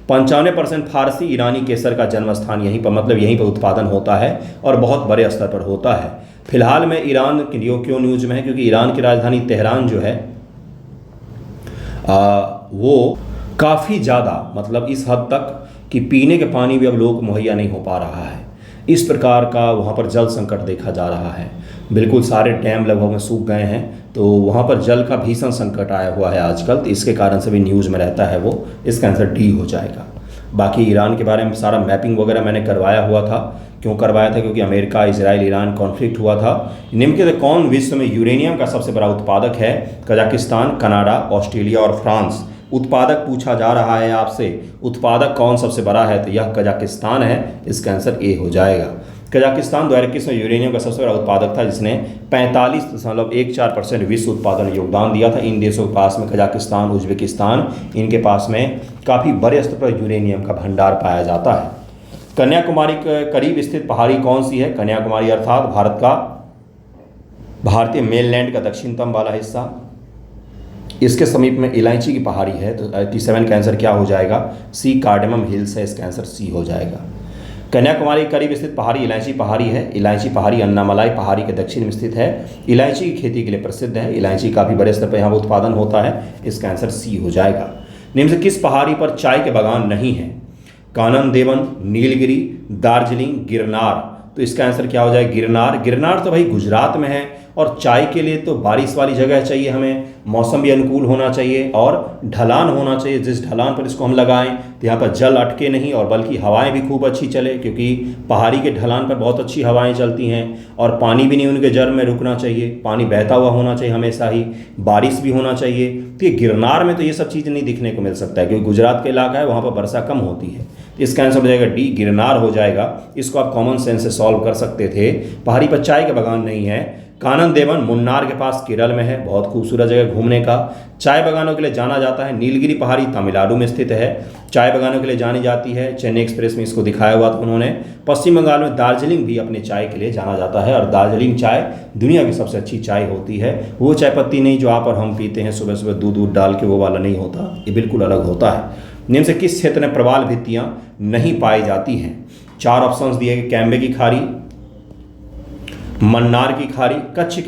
95% फारसी ईरानी केसर का जन्म स्थान यहीं पर, मतलब यहीं पर उत्पादन होता है और बहुत बड़े स्तर पर होता है। फिलहाल में ईरान क्यों न्यूज में है? क्योंकि ईरान की राजधानी तेहरान जो है वो काफ़ी ज़्यादा, मतलब इस हद तक कि पीने के पानी भी अब लोग मुहैया नहीं हो पा रहा है। इस प्रकार का वहाँ पर जल संकट देखा जा रहा है। बिल्कुल सारे डैम लगभग में सूख गए हैं, तो वहाँ पर जल का भीषण संकट आया हुआ है आजकल, तो इसके कारण से भी न्यूज़ में रहता है वो। इसका आंसर डी हो जाएगा। बाकी ईरान के बारे में सारा मैपिंग वगैरह मैंने करवाया हुआ था। क्यों करवाया था? क्योंकि अमेरिका इजराइल ईरान कॉन्फ्लिक्ट हुआ था। निम्नलिखित में कौन विश्व में यूरेनियम का सबसे बड़ा उत्पादक है? कजाकिस्तान, कनाडा, ऑस्ट्रेलिया और फ्रांस। उत्पादक पूछा जा रहा है आपसे, उत्पादक कौन सबसे बड़ा है? तो यह कजाकिस्तान है। इसका आंसर ए हो जाएगा। कजाकिस्तान 2021 में यूरेनियम का सबसे बड़ा उत्पादक था, जिसने 45.14% विश्व उत्पादन योगदान दिया था। इन देशों के पास में, कजाकिस्तान, उज्बेकिस्तान, इनके पास में काफ़ी बड़े स्तर पर यूरेनियम का भंडार पाया जाता है। कन्याकुमारी के करीब स्थित पहाड़ी कौन सी है? कन्याकुमारी अर्थात भारतीय मेनलैंड का दक्षिणतम वाला हिस्सा। इसके समीप में इलायची की पहाड़ी है। तो 87 का आंसर क्या हो जाएगा? सी, कार्डेमम हिल्स है। इसका आंसर सी हो जाएगा। कन्याकुमारी के करीब स्थित पहाड़ी इलायची पहाड़ी है। इलायची पहाड़ी अन्नामलाई पहाड़ी के दक्षिण में स्थित है। इलायची की खेती के लिए प्रसिद्ध है। इलायची काफ़ी बड़े स्तर पर यहाँ उत्पादन होता है। इसका आंसर सी हो जाएगा। निम्न से किस पहाड़ी पर चाय के बागान नहीं है? कानन देवन, नीलगिरी, दार्जिलिंग, गिरनार। तो इसका आंसर क्या हो जाएगा? गिरनार। गिरनार तो भाई गुजरात में है और चाय के लिए तो बारिश वाली जगह चाहिए हमें, मौसम भी अनुकूल होना चाहिए और ढलान होना चाहिए। जिस ढलान पर इसको हम लगाएं तो यहाँ पर जल अटके नहीं और बल्कि हवाएं भी खूब अच्छी चले, क्योंकि पहाड़ी के ढलान पर बहुत अच्छी हवाएं चलती हैं। और पानी भी नहीं उनके जड़ में रुकना चाहिए, पानी बहता हुआ होना चाहिए हमेशा ही, बारिश भी होना चाहिए। तो ये गिरनार में तो ये सब चीज़ नहीं दिखने को मिल सकता है, क्योंकि गुजरात का इलाका है, वहाँ पर वर्षा कम होती है। इसका आंसर हो जाएगा डी, गिरनार हो जाएगा। इसको आप कॉमन सेंस से सॉल्व कर सकते थे। पहाड़ी पर चाय के बागान नहीं है। कानन देवन मुन्नार के पास केरल में है, बहुत खूबसूरत जगह घूमने का। चाय बागानों के लिए जाना जाता है नीलगिरी पहाड़ी तमिलनाडु में स्थित है। चाय बागानों के लिए जानी जाती है, चेन्नई एक्सप्रेस में इसको दिखाया हुआ था उन्होंने। पश्चिम बंगाल में दार्जिलिंग भी अपने चाय के लिए जाना जाता है, और दार्जिलिंग चाय दुनिया की सबसे अच्छी चाय होती है। वो चाय पत्ती नहीं जो आप और हम पीते हैं सुबह सुबह दूध डाल के, वो वाला नहीं होता, ये बिल्कुल अलग होता है। निम्न से किस क्षेत्र में प्रवाल भित्तियां नहीं पाई जाती हैं? 4 ऑप्शंस दिए गए, कैम्बे की खाड़ी, मन्नार की खाड़ी, कच्छ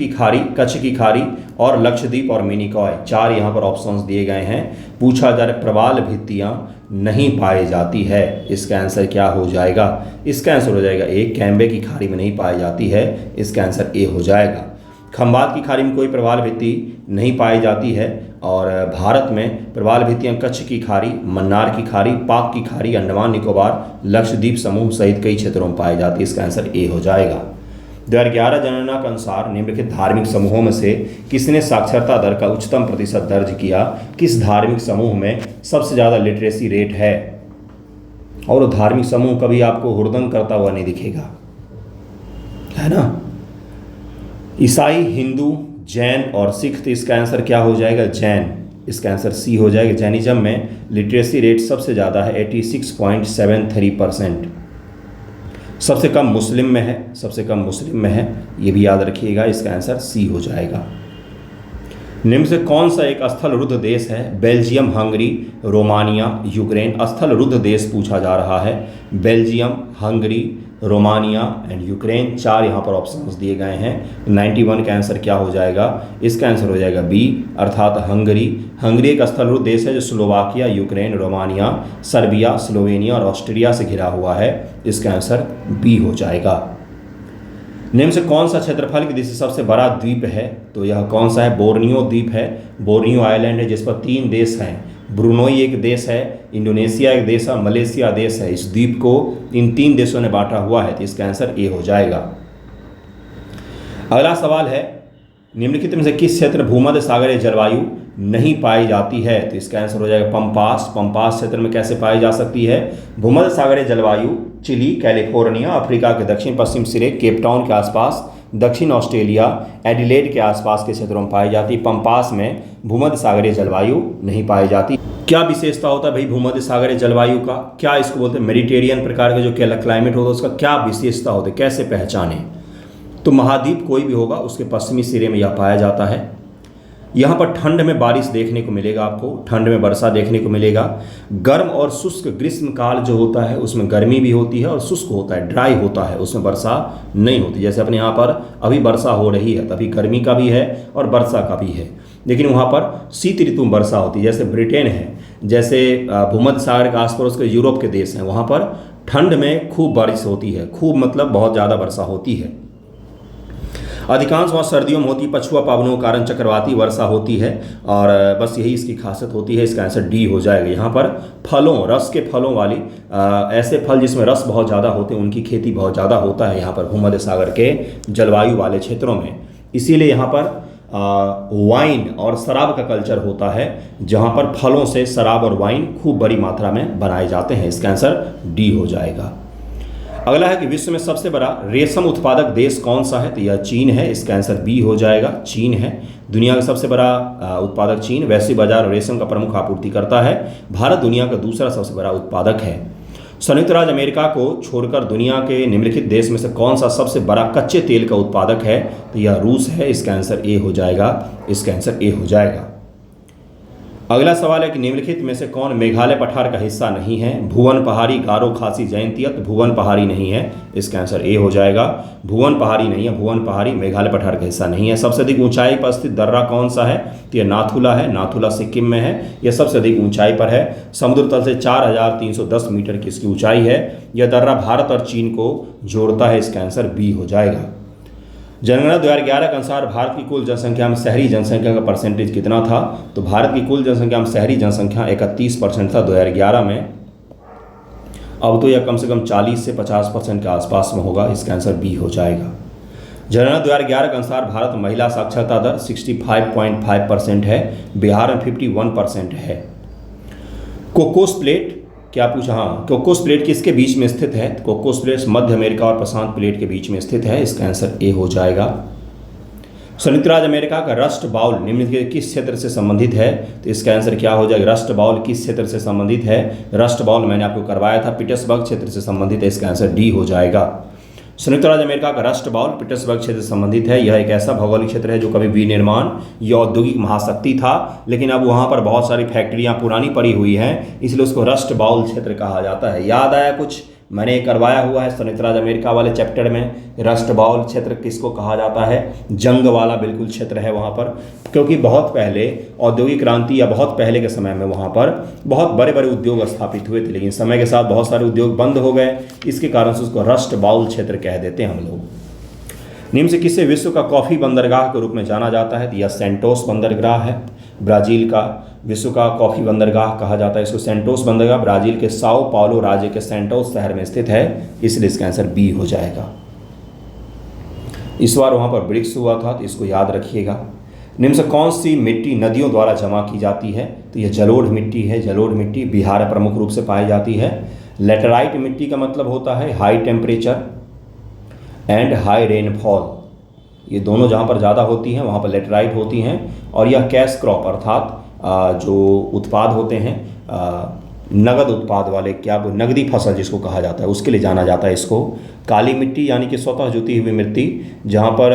की खाड़ी और लक्षद्वीप और मिनिकॉय। 4 यहाँ पर ऑप्शंस दिए गए हैं। पूछा जा रहा है प्रवाल भित्तियां नहीं पाई जाती है, इसका आंसर क्या हो जाएगा? इसका आंसर हो जाएगा ए, कैम्बे की खाड़ी में नहीं पाई जाती है, इसका आंसर ए हो जाएगा। खंबात की खाड़ी में कोई प्रवाल भित्ति नहीं पाई जाती है, और भारत में प्रवाल भित्तियां कच्छ की खाड़ी, मन्नार की खाड़ी, पाक की खाड़ी, अंडमान निकोबार, लक्षद्वीप समूह सहित कई क्षेत्रों में पाई जाती है, इसका आंसर ए हो जाएगा। 2011 जनगणना के अनुसार निम्नलिखित धार्मिक समूहों में से किसने साक्षरता दर का उच्चतम प्रतिशत दर्ज किया? किस धार्मिक समूह में सबसे ज़्यादा लिटरेसी रेट है? और वो धार्मिक समूह कभी आपको हुड़दंग करता हुआ नहीं दिखेगा, है ना? ईसाई, हिंदू, जैन और सिख। तो इसका आंसर क्या हो जाएगा? जैन। इसका आंसर सी हो जाएगा। जैनिज्म में लिटरेसी रेट सबसे ज़्यादा है 86.73%। सबसे कम मुस्लिम में है, सबसे कम मुस्लिम में है, ये भी याद रखिएगा। इसका आंसर सी हो जाएगा। निम्न से कौन सा एक स्थल रुद्ध देश है? Belgium, Hungary, Romania, Ukraine. स्थल रुद्ध देश पूछा जा रहा है। Belgium, Hungary, Romania and Ukraine. 4 यहाँ पर ऑप्शंस दिए गए हैं। 91 का आंसर क्या हो जाएगा? इसका आंसर हो जाएगा बी, अर्थात हंगरी। हंगरी एक स्थल रुद्ध देश है जो Slovakia, Ukraine, Romania, Serbia, Slovenia और ऑस्ट्रिया से घिरा हुआ है। इसका आंसर बी हो जाएगा। निम्न से कौन सा क्षेत्रफल की दृष्टि से सबसे बड़ा द्वीप है? तो यह कौन सा है? बोर्नियो द्वीप है। बोर्नियो आइलैंड है, जिस पर 3 देश हैं। ब्रुनोई एक देश है, इंडोनेशिया एक देश है, मलेशिया देश है। इस द्वीप को इन 3 देशों ने बांटा हुआ है, तो इसका आंसर ए हो जाएगा। अगला सवाल है, निम्नलिखित में से किस क्षेत्र भूमध्य सागरीय जलवायु नहीं पाई जाती है? तो इसका आंसर हो जाएगा पंपास। पंपास क्षेत्र में कैसे पाई जा सकती है? भूमध्य सागरीय जलवायु चिली, कैलिफोर्निया, अफ्रीका के दक्षिण पश्चिम सिरे, केपटाउन के आसपास, दक्षिण ऑस्ट्रेलिया, एडिलेड के आसपास के क्षेत्रों में पाई जाती है। पंपास में भूमध्य सागरीय जलवायु नहीं पाई जाती। क्या विशेषता होता है भाई भूमध्य सागरीय जलवायु का? क्या इसको बोलते हैं? मेडिटेरियन प्रकार का जो क्लाइमेट होता है उसका क्या विशेषता होती है, कैसे पहचाने? तो महाद्वीप कोई भी होगा उसके पश्चिमी सिरे में यह पाया जाता है। यहाँ पर ठंड में बारिश देखने को मिलेगा, आपको ठंड में वर्षा देखने को मिलेगा। गर्म और शुष्क ग्रीष्म काल जो होता है उसमें गर्मी भी होती है और शुष्क होता है, ड्राई होता है, उसमें वर्षा नहीं होती। जैसे अपने यहाँ पर अभी वर्षा हो रही है, तभी गर्मी का भी है और वर्षा का भी है, लेकिन वहाँ पर शीत ऋतु में वर्षा होती है। जैसे ब्रिटेन है, जैसे भूमध्य सागर के आसपास के यूरोप के देश हैं, वहाँ पर ठंड में खूब बारिश होती है। खूब मतलब बहुत ज़्यादा वर्षा होती है। अधिकांश वहाँ सर्दियों में होती है, पछुआ पावनों के कारण चक्रवाती वर्षा होती है, और बस यही इसकी खासियत होती है। इसका आंसर डी हो जाएगा। यहाँ पर फलों, रस के फलों वाली ऐसे फल जिसमें रस बहुत ज़्यादा होते हैं उनकी खेती बहुत ज़्यादा होता है यहाँ पर भूमध्य सागर के जलवायु वाले क्षेत्रों में। इसीलिए यहाँ पर वाइन और शराब का कल्चर होता है, जहाँ पर फलों से शराब और वाइन खूब बड़ी मात्रा में बनाए जाते हैं। इसका आंसर डी हो जाएगा। अगला है कि विश्व में सबसे बड़ा रेशम उत्पादक देश कौन सा है? तो यह चीन है। इसका आंसर बी हो जाएगा, चीन है। दुनिया का सबसे बड़ा उत्पादक चीन वैश्विक बाजार रेशम का प्रमुख आपूर्ति करता है। भारत दुनिया का दूसरा सबसे बड़ा उत्पादक है। संयुक्त राज्य अमेरिका को छोड़कर दुनिया के निम्नलिखित देश में से कौन सा सबसे बड़ा कच्चे तेल का उत्पादक है? तो यह रूस है। इसका आंसर ए हो जाएगा। इसका आंसर ए हो जाएगा। अगला सवाल है कि निम्नलिखित में से कौन मेघालय पठार का हिस्सा नहीं है? भुवन पहाड़ी, गारो, खासी, जयंतिया। तो भुवन पहाड़ी नहीं है। इसका आंसर ए हो जाएगा। भुवन पहाड़ी नहीं है। भुवन पहाड़ी मेघालय पठार का हिस्सा नहीं है। सबसे अधिक ऊंचाई पर स्थित दर्रा कौन सा है? तो यह नाथुला है। नाथुला सिक्किम में है। यह सबसे अधिक ऊंचाई पर है। समुद्र तल से 4310 मीटर की इसकी ऊंचाई है। यह दर्रा भारत और चीन को जोड़ता है। इसका आंसर बी हो जाएगा। जनगणना 2011 के अनुसार भारत की कुल जनसंख्या में शहरी जनसंख्या का परसेंटेज कितना था? तो भारत की कुल जनसंख्या में शहरी जनसंख्या 31% था 2011 में। अब तो यह कम से कम 40 से 50% के आसपास में होगा। इसका आंसर बी हो जाएगा। जनगणना 2011 के अनुसार भारत में महिला साक्षरता दर 65.5% है, बिहार में 51% है। कोकोस प्लेट क्या पूछा? हाँ, कोकोस प्लेट किसके बीच में स्थित है? कोकोस प्लेट मध्य अमेरिका और प्रशांत प्लेट के बीच में स्थित है। इसका आंसर ए हो जाएगा। संयुक्त राज्य अमेरिका का रस्ट बाउल निम्नलिखित के किस क्षेत्र से संबंधित है? तो इसका आंसर क्या हो जाएगा? रस्ट बाउल किस क्षेत्र से संबंधित है? रस्ट बाउल मैंने आपको करवाया था, पीटर्सबर्ग क्षेत्र से संबंधित है। इसका आंसर डी हो जाएगा। संयुक्त राज्य अमेरिका का रस्ट बाउल पीटर्सबर्ग क्षेत्र से संबंधित है। यह एक ऐसा भौगोलिक क्षेत्र है जो कभी विनिर्माण या औद्योगिक महाशक्ति था, लेकिन अब वहाँ पर बहुत सारी फैक्ट्रियाँ पुरानी पड़ी हुई हैं, इसलिए उसको रस्ट बाउल क्षेत्र कहा जाता है। याद आया कुछ? मैंने करवाया हुआ है संयुक्त राज्य अमेरिका वाले चैप्टर में। रस्ट बाउल क्षेत्र किसको कहा जाता है? जंग वाला बिल्कुल क्षेत्र है वहाँ पर, क्योंकि बहुत पहले औद्योगिक क्रांति या बहुत पहले के समय में वहाँ पर बहुत बड़े बड़े उद्योग स्थापित हुए थे, लेकिन समय के साथ बहुत सारे उद्योग बंद हो गए। इसके कारण से उसको रस्ट बाउल क्षेत्र कह देते हैं हम लोग। निम्न से किसे विश्व का कॉफ़ी बंदरगाह के रूप में जाना जाता है? तो यह सेंटोस बंदरगाह है। ब्राज़ील का विश्व का कॉफ़ी बंदरगाह कहा जाता है इसको। सेंटोस बंदरगाह ब्राज़ील के साओ पाउलो राज्य के सेंटोस शहर में स्थित है, इसलिए इसका आंसर बी हो जाएगा। इस बार वहाँ पर ब्रिक्स हुआ था, तो इसको याद रखिएगा। निम्न से कौन सी मिट्टी नदियों द्वारा जमा की जाती है? तो यह जलोढ़ मिट्टी है। जलोढ़ मिट्टी बिहार में प्रमुख रूप से पाई जाती है। लेटराइट मिट्टी का मतलब होता है high temperature and high rainfall. ये दोनों जहाँ पर ज़्यादा होती हैं वहाँ पर लेटराइट होती हैं। और यह कैश क्रॉप अर्थात जो उत्पाद होते हैं नगद उत्पाद वाले, क्या नगदी फसल जिसको कहा जाता है, उसके लिए जाना जाता है इसको। काली मिट्टी यानी कि स्वतः जुती हुई मिट्टी, जहाँ पर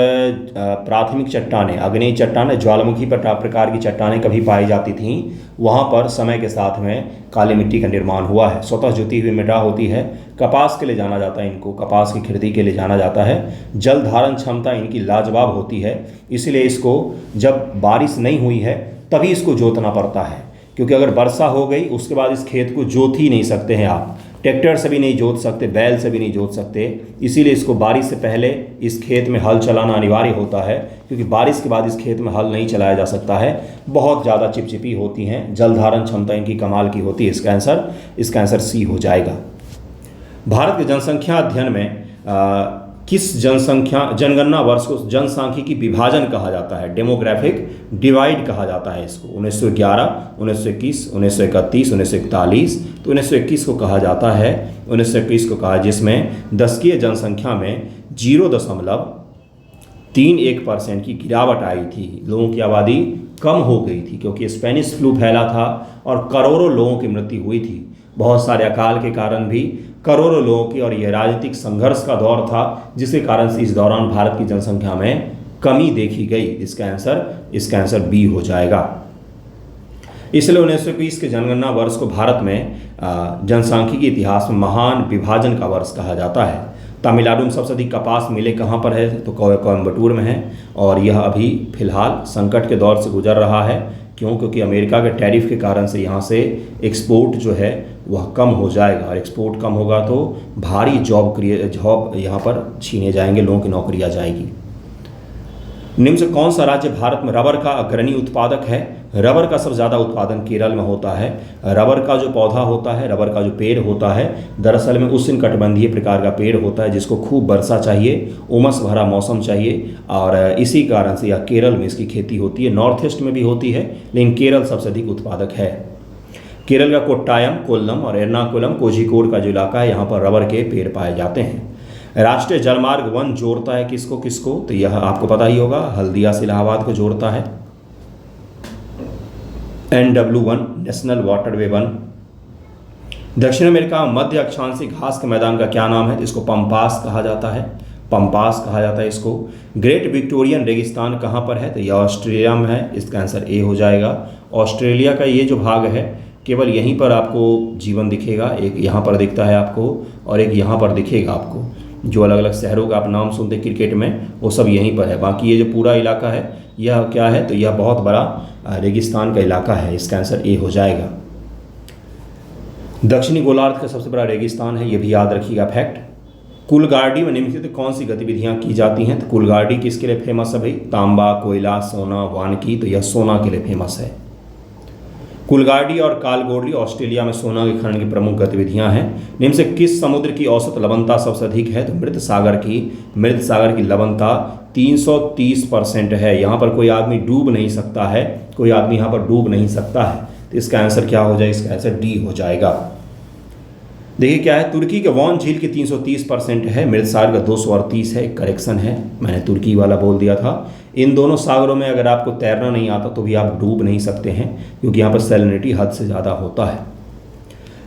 प्राथमिक चट्टानें, अग्नेय चट्टानें, ज्वालामुखी प्रकार की चट्टानें कभी पाई जाती थीं, वहाँ पर समय के साथ में काली मिट्टी का निर्माण हुआ है। स्वतः जुती हुई मिट्टी होती है। कपास के लिए जाना जाता है इनको, कपास की खेती के लिए जाना जाता है। जल धारण क्षमता इनकी लाजवाब होती है, इसलिए इसको जब बारिश नहीं हुई है तभी इसको जोतना पड़ता है, क्योंकि अगर वर्षा हो गई उसके बाद इस खेत को जोत ही नहीं सकते हैं आप। ट्रैक्टर से भी नहीं जोत सकते, बैल से भी नहीं जोत सकते, इसीलिए इसको बारिश से पहले इस खेत में हल चलाना अनिवार्य होता है, क्योंकि बारिश के बाद इस खेत में हल नहीं चलाया जा सकता है। बहुत ज़्यादा चिपचिपी होती हैं, जल धारण क्षमता इनकी कमाल की होती है। इसका आंसर सी हो जाएगा। भारत के जनसंख्या अध्ययन में किस जनगणना वर्ष को जनसांख्यिकी विभाजन कहा जाता है? डेमोग्राफिक डिवाइड कहा जाता है इसको। 1911, 1921, 1931, 1941। तो 1921 को कहा जाता है। 1921 को कहा, जिसमें दशकीय जनसंख्या में 0.31% की गिरावट आई थी। लोगों की आबादी कम हो गई थी क्योंकि स्पेनिश फ्लू फैला था और करोड़ों लोगों की मृत्यु हुई थी। बहुत सारे अकाल के कारण भी करोड़ों लोगों की, और यह राजनीतिक संघर्ष का दौर था, जिसके कारण से इस दौरान भारत की जनसंख्या में कमी देखी गई। इसका आंसर बी हो जाएगा। इसलिए 1921 के जनगणना वर्ष को भारत में जनसांख्यिकी के इतिहास में महान विभाजन का वर्ष कहा जाता है। तमिलनाडु में सबसे अधिक कपास मिलें कहाँ पर है? तो कोयम्बटूर में है, और यह अभी फिलहाल संकट के दौर से गुजर रहा है। क्यों? क्योंकि अमेरिका के टैरिफ के कारण से यहाँ से एक्सपोर्ट जो है वह कम हो जाएगा, और एक्सपोर्ट कम होगा तो भारी जॉब यहाँ पर छीने जाएंगे, लोगों की नौकरियाँ जाएगी। निम्न से कौन सा राज्य भारत में रबर का अग्रणी उत्पादक है? रबर का सबसे ज़्यादा उत्पादन केरल में होता है। रबर का जो पौधा होता है, रबर का जो पेड़ होता है, दरअसल में उष्णकटिबंधीय प्रकार का पेड़ होता है, जिसको खूब वर्षा चाहिए, उमस भरा मौसम चाहिए, और इसी कारण से यह केरल में इसकी खेती होती है। नॉर्थ ईस्ट में भी होती है, लेकिन केरल सबसे अधिक उत्पादक है। केरल का कोट्टायम, कोल्लम और एर्नाकुलम, कोझिकोड का जो इलाका है, यहाँ पर रबर के पेड़ पाए जाते हैं। राष्ट्रीय जलमार्ग 1 जोड़ता है किसको किसको? तो यह आपको पता ही होगा, हल्दिया से इलाहाबाद को जोड़ता है। NW1 national waterway 1। दक्षिण अमेरिका में मध्य अक्षांशीय घास के मैदान का क्या नाम है? इसको पंपास कहा जाता है। पंपास कहा जाता है इसको। ग्रेट विक्टोरियन रेगिस्तान कहाँ पर है? तो यह ऑस्ट्रेलिया में है। इसका आंसर ए हो जाएगा। ऑस्ट्रेलिया का ये जो भाग है, केवल यहीं पर आपको जीवन दिखेगा। एक यहाँ पर दिखता है आपको, और एक यहाँ पर दिखेगा आपको। जो अलग अलग शहरों का आप नाम सुनते क्रिकेट में, वो सब यहीं पर है। बाकी ये जो पूरा इलाका है, यह क्या है? तो यह बहुत बड़ा रेगिस्तान का इलाका है। इसका आंसर ए हो जाएगा। दक्षिणी गोलार्ध का सबसे बड़ा रेगिस्तान है, ये भी याद रखिएगा फैक्ट। कुलगाड़ी में निम्नलिखित कौन सी गतिविधियां की जाती हैं? तो कुलगाड़ी किसके लिए फेमस है भाई? तांबा, कोयला, सोना, वानिकी। तो यह सोना के लिए फेमस है। कुलगाड़ी और कालगोडली ऑस्ट्रेलिया में सोना के खनन की प्रमुख गतिविधियां हैं। निम्न से किस समुद्र की औसत लवणता सबसे अधिक है? तो मृत सागर की लवणता 330% है। यहाँ पर कोई आदमी डूब नहीं सकता है, कोई आदमी यहाँ पर डूब नहीं सकता है। तो इसका आंसर क्या हो जाएगा? इसका आंसर डी हो जाएगा। देखिए क्या है, तुर्की के वॉन झील की 330% है, मृत सागर का 238 है। करेक्शन है, मैंने तुर्की वाला बोल दिया था। इन दोनों सागरों में अगर आपको तैरना नहीं आता तो भी आप डूब नहीं सकते हैं, क्योंकि यहाँ पर सैलिनिटी हद से ज़्यादा होता है।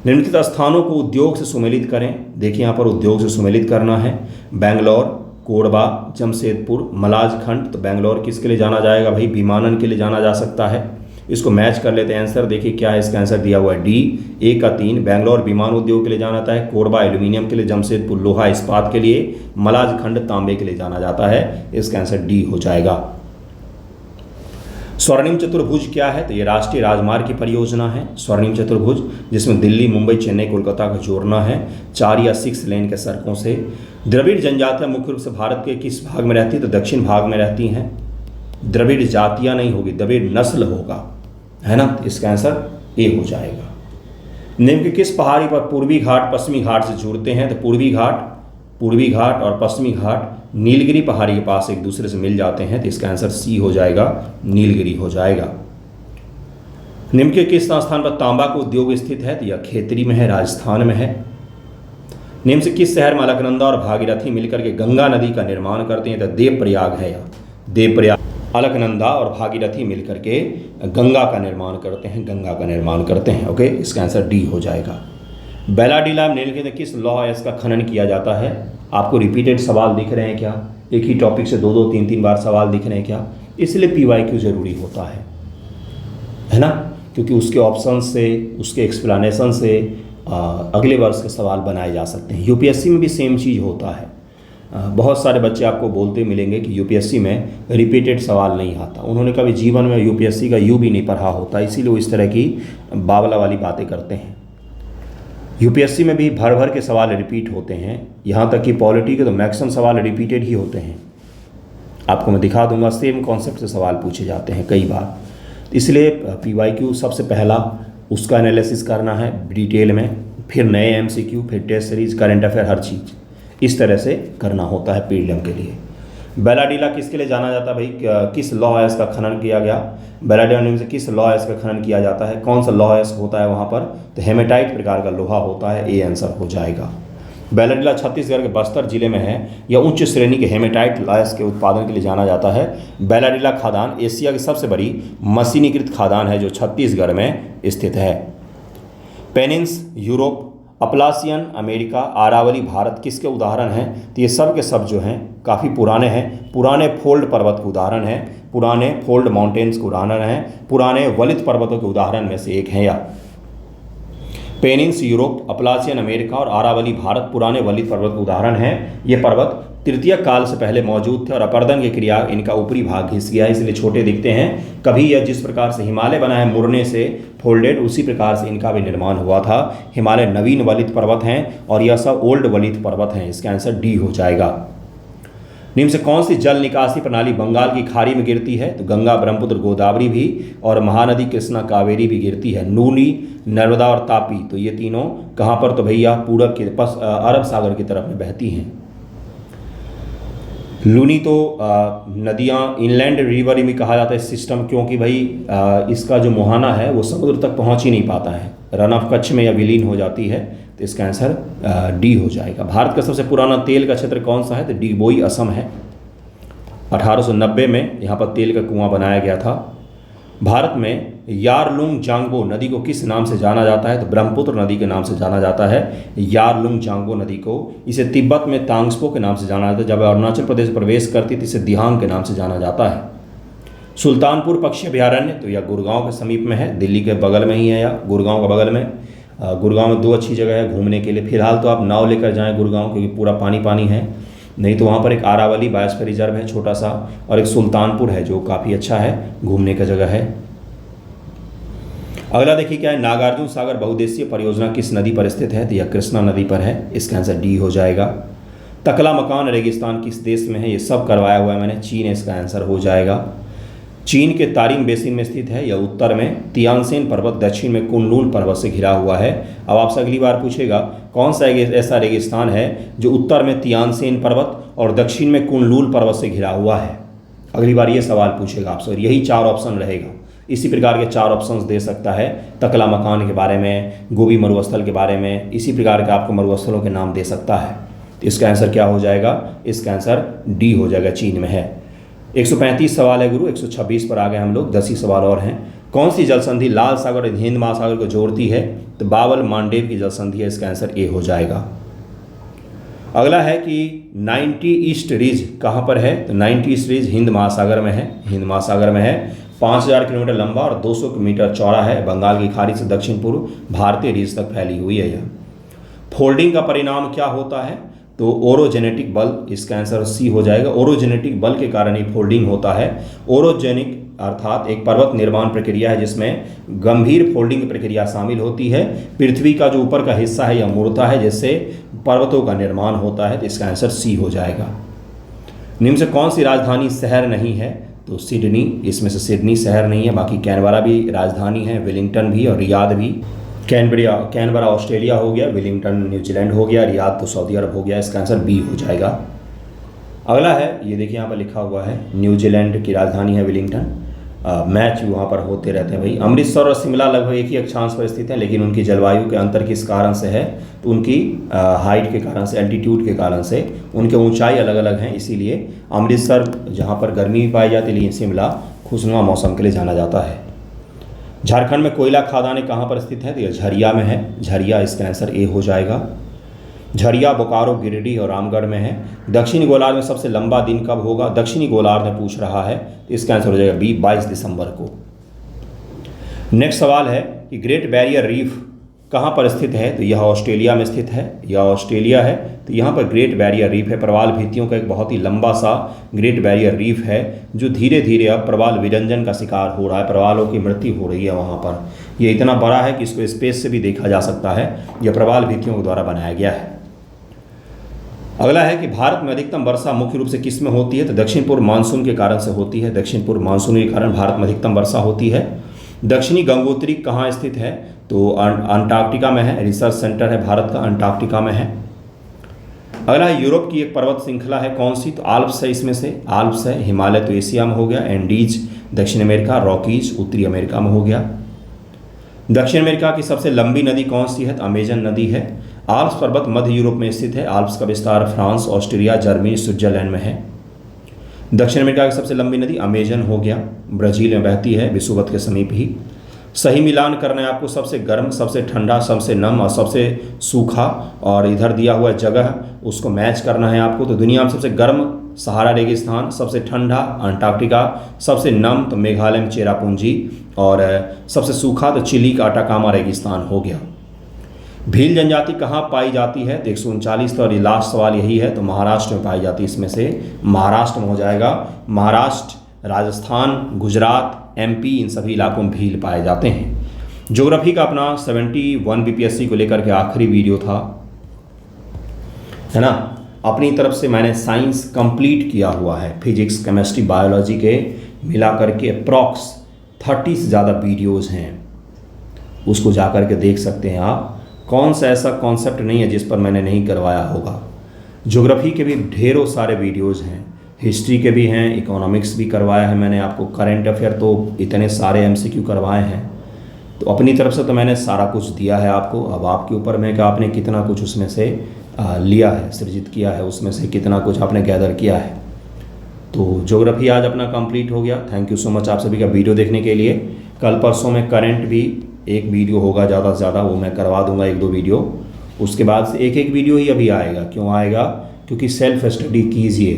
निम्नलिखित स्थानों को उद्योग से सुमेलित करें। देखिए यहाँ पर उद्योग से सुमेलित करना है। बेंगलोर, कोरबा, जमशेदपुर, मलाजखंड। तो बेंगलोर किसके लिए जाना जाएगा भाई? विमानन के लिए जाना जा सकता है। इसको मैच कर लेते हैं आंसर। देखिए क्या है, इसका आंसर दिया हुआ है डी 1 का 3। बेंगलोर विमान उद्योग के लिए जाना जाता है, कोरबा एल्यूमिनियम के लिए, जमशेदपुर लोहा इस्पात के लिए, मलाजखंड तांबे के लिए जाना जाता है। इसका आंसर डी हो जाएगा। स्वर्णिम चतुर्भुज क्या है? तो ये राष्ट्रीय राजमार्ग की परियोजना है स्वर्णिम चतुर्भुज, जिसमें दिल्ली, मुंबई, चेन्नई, कोलकाता को जोड़ना है 4 या 6 लेन के सड़कों से। द्रविड़ जनजातियां मुख्य रूप से भारत के किस भाग में रहती है? तो दक्षिण भाग में रहती हैं। द्रविड़ जातियां नहीं होगी, द्रविड़ नस्ल होगा, है ना। इसका आंसर ए हो जाएगा। निम्न के किस पहाड़ी पर पूर्वी घाट पश्चिमी घाट से जुड़ते हैं? तो पूर्वी घाट और पश्चिमी घाट नीलगिरी पहाड़ी के पास एक दूसरे से मिल जाते हैं। तो इसका आंसर सी हो जाएगा, नीलगिरी हो जाएगा। निम्न के किस स्थान पर तांबा का उद्योग स्थित है? तो यह खेतरी में है, राजस्थान में है। निम्न से किस शहर में अलकनंदा और भागीरथी मिलकर के गंगा नदी का निर्माण करते हैं? तो देवप्रयाग है। यह देवप्रयाग, अलकनंदा और भागीरथी मिलकर के गंगा का निर्माण करते हैं। ओके, इसका आंसर डी हो जाएगा। बेलाडीला में निम्नलिखित किस लौह अयस्क का खनन किया जाता है? आपको रिपीटेड सवाल दिख रहे हैं क्या? एक ही टॉपिक से 2-2, 3-3 बार सवाल दिख रहे हैं क्या? इसलिए PYQ जरूरी होता है ना, क्योंकि उसके ऑप्शन से, उसके एक्सप्लेनेशन से अगले वर्ष के सवाल बनाए जा सकते हैं। UPSC में भी सेम चीज़ होता है। बहुत सारे बच्चे आपको बोलते मिलेंगे कि UPSC में रिपीटेड सवाल नहीं आता। उन्होंने कभी जीवन में UPSC का यू भी नहीं पढ़ा होता, इसीलिए वो इस तरह की बावला वाली बातें करते हैं। UPSC में भी भर भर के सवाल रिपीट होते हैं, यहाँ तक कि पॉलिटी के तो मैक्सिमम सवाल रिपीटेड ही होते हैं। आपको मैं दिखा दूंगा, सेम कॉन्सेप्ट से सवाल पूछे जाते हैं कई बार। इसलिए PYQ सबसे पहला उसका एनालिसिस करना है डिटेल में, फिर नए MCQ, फिर टेस्ट सीरीज, करंट अफेयर, हर चीज़ इस तरह से करना होता है पीडीएम के लिए। बेलाडीला किसके लिए जाना जाता है भाई? किस लौह अयस्क का खनन किया गया? बेलाडीला से किस लौह अयस्क का खनन किया जाता है? कौन सा लौह अयस्क होता है वहाँ पर? तो हेमेटाइट प्रकार का लोहा होता है। ए आंसर हो जाएगा। बेलाडीला छत्तीसगढ़ के बस्तर जिले में है। यह उच्च श्रेणी के हेमेटाइट अयस्क के उत्पादन के लिए जाना जाता है। बेलाडीला खादान एशिया की सबसे बड़ी मशीनीकृत खादान है जो छत्तीसगढ़ में स्थित है। पेनिन्स यूरोप, अपलासियन अमेरिका, आरावली भारत किसके उदाहरण हैं? तो ये सब के सब जो हैं काफ़ी पुराने हैं, पुराने फोल्ड पर्वत के उदाहरण हैं, पुराने फोल्ड माउंटेन्स के उदाहरण हैं, पुराने वलित पर्वतों के उदाहरण में से एक हैं। या पेनिन्स यूरोप, अपलासियन अमेरिका और आरावली भारत पुराने वलित पर्वत के उदाहरण हैं। ये पर्वत तृतीय काल से पहले मौजूद थे और अपर्दन की क्रिया इनका ऊपरी भाग घिस गया है, इसलिए छोटे दिखते हैं। कभी यह जिस प्रकार से हिमालय बना है मुड़ने से फोल्डेड, उसी प्रकार से इनका भी निर्माण हुआ था। हिमालय नवीन वलित पर्वत हैं और यह सब ओल्ड वलित पर्वत हैं। इसका आंसर डी हो जाएगा। निम्न से कौन सी जल निकासी प्रणाली बंगाल की खाड़ी में गिरती है? तो गंगा, ब्रह्मपुत्र, गोदावरी भी और महानदी कृष्णा, कावेरी भी गिरती है। नूनी, नर्मदा और तापी, तो ये तीनों कहाँ पर? तो भैया पूरब के अरब सागर की तरफ में बहती हैं। लूनी तो नदियाँ इनलैंड रिवर भी कहा जाता है इस सिस्टम, क्योंकि भाई इसका जो मुहाना है वो समुद्र तक पहुँच ही नहीं पाता है, रन ऑफ कच्छ में या विलीन हो जाती है। तो इसका आंसर डी हो जाएगा। भारत का सबसे पुराना तेल का क्षेत्र कौन सा है? तो डिगबोई असम है। 1890 में यहाँ पर तेल का कुआं बनाया गया था। भारत में यारलुंग जांगबो नदी को किस नाम से जाना जाता है? तो ब्रह्मपुत्र नदी के नाम से जाना जाता है। यारलुंग जांगबो नदी को, इसे तिब्बत में तांग्सपो के नाम से जाना जाता है। जब अरुणाचल प्रदेश प्रवेश करती थी इसे दिहांग के नाम से जाना जाता है। सुल्तानपुर पक्षी अभयारण्य, तो यह गुड़गांव के समीप में है, दिल्ली के बगल में ही है, या गुड़गांव के बगल में। गुड़गांव में 2 अच्छी जगह है घूमने के लिए। फिलहाल तो आप नाव लेकर जाएं गुड़गांव, क्योंकि पूरा पानी पानी है। नहीं तो वहाँ पर एक आरावली बायोस्फीयर रिजर्व है छोटा सा, और एक सुल्तानपुर है जो काफ़ी अच्छा है, घूमने का जगह है। अगला देखिए क्या है, नागार्जुन सागर बहुउद्देशीय परियोजना किस नदी पर स्थित है? तो यह कृष्णा नदी पर है। इसका आंसर डी हो जाएगा। तकला मकान रेगिस्तान किस देश में है, ये सब करवाया हुआ है मैंने। चीन इसका आंसर हो जाएगा। चीन के तारिंग बेसिन में स्थित है, यह उत्तर में। तियानसेन पर्वत दक्षिण में कुनलुन पर्वत से घिरा हुआ है। अब आपसे अगली बार पूछेगा कौन सा ऐसा रेगिस्तान है जो उत्तर में तियानसेन पर्वत और दक्षिण में कुनलुन पर्वत से घिरा हुआ है। अगली बार ये सवाल पूछेगा आपसे, और यही 4 ऑप्शन रहेगा। इसी प्रकार के 4 ऑप्शंस दे सकता है, तकला मकान के बारे में, गोबी मरुस्थल के बारे में, इसी प्रकार के आपको मरुस्थलों के नाम दे सकता है। तो इसका आंसर क्या हो जाएगा? इसका आंसर डी हो जाएगा, चीन में है। 135 सवाल है गुरु, 126 पर आ गए हम लोग। 10 ही सवाल और हैं। कौन सी जल संधि लाल सागर और हिंद महासागर को जोड़ती है? तो बावल मांडेव की जल संधि है, इसका आंसर ए हो जाएगा। अगला है कि 90 ईस्ट रिज कहाँ पर है? तो 90 ईस्ट रिज हिंद महासागर में है। हिंद महासागर में है। 5000 किलोमीटर लंबा और 200 मीटर चौड़ा है। बंगाल की खाड़ी से दक्षिण पूर्व भारतीय रिज तक फैली हुई है यह। फोल्डिंग का परिणाम क्या होता है? तो ओरोजेनेटिक बल, इसका आंसर सी हो जाएगा। ओरोजेनेटिक बल के कारण ही फोल्डिंग होता है। ओरोजेनिक अर्थात एक पर्वत निर्माण प्रक्रिया है जिसमें गंभीर फोल्डिंग की प्रक्रिया शामिल होती है। पृथ्वी का जो ऊपर का हिस्सा है यह मुड़ता है, जिससे पर्वतों का निर्माण होता है। तो इसका आंसर सी हो जाएगा। निम्न से कौन सी राजधानी शहर नहीं है? तो सिडनी, इसमें से सिडनी शहर नहीं है। बाकी कैनबरा भी राजधानी है, वेलिंगटन भी और रियाद भी। कैनबरा ऑस्ट्रेलिया हो गया, वेलिंगटन न्यूजीलैंड हो गया, रियाद तो सऊदी अरब हो गया। इसका आंसर बी हो जाएगा। अगला है, ये देखिए यहाँ पर लिखा हुआ है, न्यूजीलैंड की राजधानी है वेलिंगटन। मैच वहाँ पर होते रहते हैं भाई। अमृतसर और शिमला लगभग एक ही अक्षांश पर स्थित है, लेकिन उनकी जलवायु के अंतर किस कारण से है? तो उनकी हाइट के कारण से, एल्टीट्यूड के कारण से, उनके ऊंचाई अलग अलग हैं। इसीलिए अमृतसर जहाँ पर गर्मी भी पाई जाती है, लेकिन शिमला खुशनुमा मौसम के लिए जाना जाता है। झारखंड में कोयला खदानें कहाँ पर स्थित है? तो यह झरिया में है। झरिया, इसका आंसर ए हो जाएगा। झरिया बोकारो, गिरिडीह और रामगढ़ में है। दक्षिणी गोलार्ध में सबसे लंबा दिन कब होगा? दक्षिणी गोलार्ध में पूछ रहा है, तो इसका आंसर हो जाएगा बी, 22 दिसंबर को। नेक्स्ट सवाल है कि ग्रेट बैरियर रीफ कहाँ पर स्थित है? तो यह ऑस्ट्रेलिया में स्थित है। यह ऑस्ट्रेलिया है, तो यहाँ पर ग्रेट बैरियर रीफ है। प्रवाल भित्तियों का एक बहुत ही लंबा सा ग्रेट बैरियर रीफ है, जो धीरे धीरे अब प्रवाल विरंजन का शिकार हो रहा है। प्रवालों की मृत्यु हो रही है वहाँ पर। यह इतना बड़ा है कि इसको स्पेस से भी देखा जा सकता है। यह प्रवाल भित्तियों के द्वारा बनाया गया है। अगला है कि भारत में अधिकतम वर्षा मुख्य रूप से किस में होती है? तो दक्षिण पूर्व मानसून के कारण से होती है। दक्षिण पूर्व मानसून के कारण भारत में अधिकतम वर्षा होती है। दक्षिणी गंगोत्री कहाँ स्थित है? तो अंटार्कटिका में है। रिसर्च सेंटर है भारत का, अंटार्कटिका में है। अगला है, यूरोप की एक पर्वत श्रृंखला है, कौन सी? तो आल्प्स है। इसमें से आल्प्स है। हिमालय तो एशिया में हो गया। एंडीज दक्षिण अमेरिका, रॉकीज उत्तरी अमेरिका में हो गया। दक्षिण अमेरिका की सबसे लंबी नदी कौन सी है? तो अमेजन नदी है। आल्प्स पर्वत मध्य यूरोप में स्थित है। आल्प्स का विस्तार फ्रांस, ऑस्ट्रिया, जर्मनी, स्विट्जरलैंड में है। दक्षिण अमेरिका की सबसे लंबी नदी अमेजन हो गया, ब्राजील में बहती है, विषुवत के समीप ही। सही मिलान करना है आपको, सबसे गर्म, सबसे ठंडा, सबसे नम और सबसे सूखा, और इधर दिया हुआ जगह उसको मैच करना है आपको। तो दुनिया में सबसे गर्म सहारा रेगिस्तान, सबसे ठंडा अंटार्कटिका, सबसे नम तो मेघालय में चेरापूंजी, और सबसे सूखा तो चिली का अटाकामा रेगिस्तान हो गया। भील जनजाति कहाँ पाई जाती है? तो 139 और लास्ट सवाल यही है। तो महाराष्ट्र में पाई जाती है। इसमें से महाराष्ट्र में हो जाएगा। महाराष्ट्र, राजस्थान, गुजरात, एमपी, इन सभी इलाकों में भील पाए जाते हैं। ज्योग्राफी का अपना 71 बीपीएससी को लेकर के आखिरी वीडियो था, है ना। अपनी तरफ से मैंने साइंस कंप्लीट किया हुआ है, फिजिक्स, केमिस्ट्री, बायोलॉजी के मिला करके अप्रॉक्स 30 से ज़्यादा वीडियोज़ हैं। उसको जा कर के देख सकते हैं आप। कौन सा ऐसा कॉन्सेप्ट नहीं है जिस पर मैंने नहीं करवाया होगा। ज्योग्राफी के भी ढेरों सारे वीडियोज़ हैं, हिस्ट्री के भी हैं, इकोनॉमिक्स भी करवाया है मैंने आपको, करंट अफेयर तो इतने सारे एमसीक्यू करवाए हैं। तो अपनी तरफ से तो मैंने सारा कुछ दिया है आपको। अब आपके ऊपर में कि आपने कितना कुछ उसमें से लिया है, सृजित किया है, उसमें से कितना कुछ आपने गैदर किया है। तो ज्योग्राफी आज अपना कंप्लीट हो गया। थैंक यू सो मच आप सभी का वीडियो देखने के लिए। कल परसों में करंट भी एक वीडियो होगा ज़्यादा से ज़्यादा, वो मैं करवा दूंगा 1-2 वीडियो। उसके बाद से एक वीडियो ही अभी आएगा। क्यों आएगा? क्योंकि सेल्फ स्टडी कीजिए,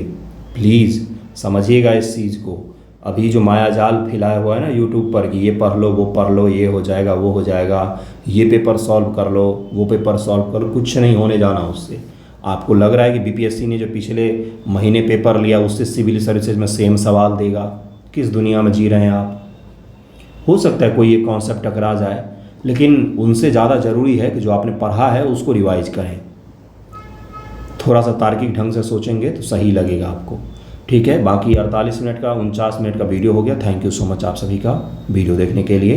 प्लीज़ समझिएगा इस चीज़ को। अभी जो माया जाल फैलाया हुआ है ना यूट्यूब पर कि ये पढ़ लो, वो पढ़ लो, ये हो जाएगा, वो हो जाएगा, ये पेपर सॉल्व कर लो, वो पेपर सॉल्व कर लो, कुछ नहीं होने जाना उससे। आपको लग रहा है कि बीपीएससी ने जो पिछले महीने पेपर लिया उससे सिविल सर्विसेज में सेम सवाल देगा? किस दुनिया में जी रहे हैं आप? हो सकता है कोई ये कॉन्सेप्ट टकरा जाए, लेकिन उनसे ज़्यादा ज़रूरी है कि जो आपने पढ़ा है उसको रिवाइज करें। थोड़ा सा तार्किक ढंग से सोचेंगे तो सही लगेगा आपको। ठीक है, बाकी 48 मिनट का 49 मिनट का वीडियो हो गया। थैंक यू सो मच आप सभी का वीडियो देखने के लिए।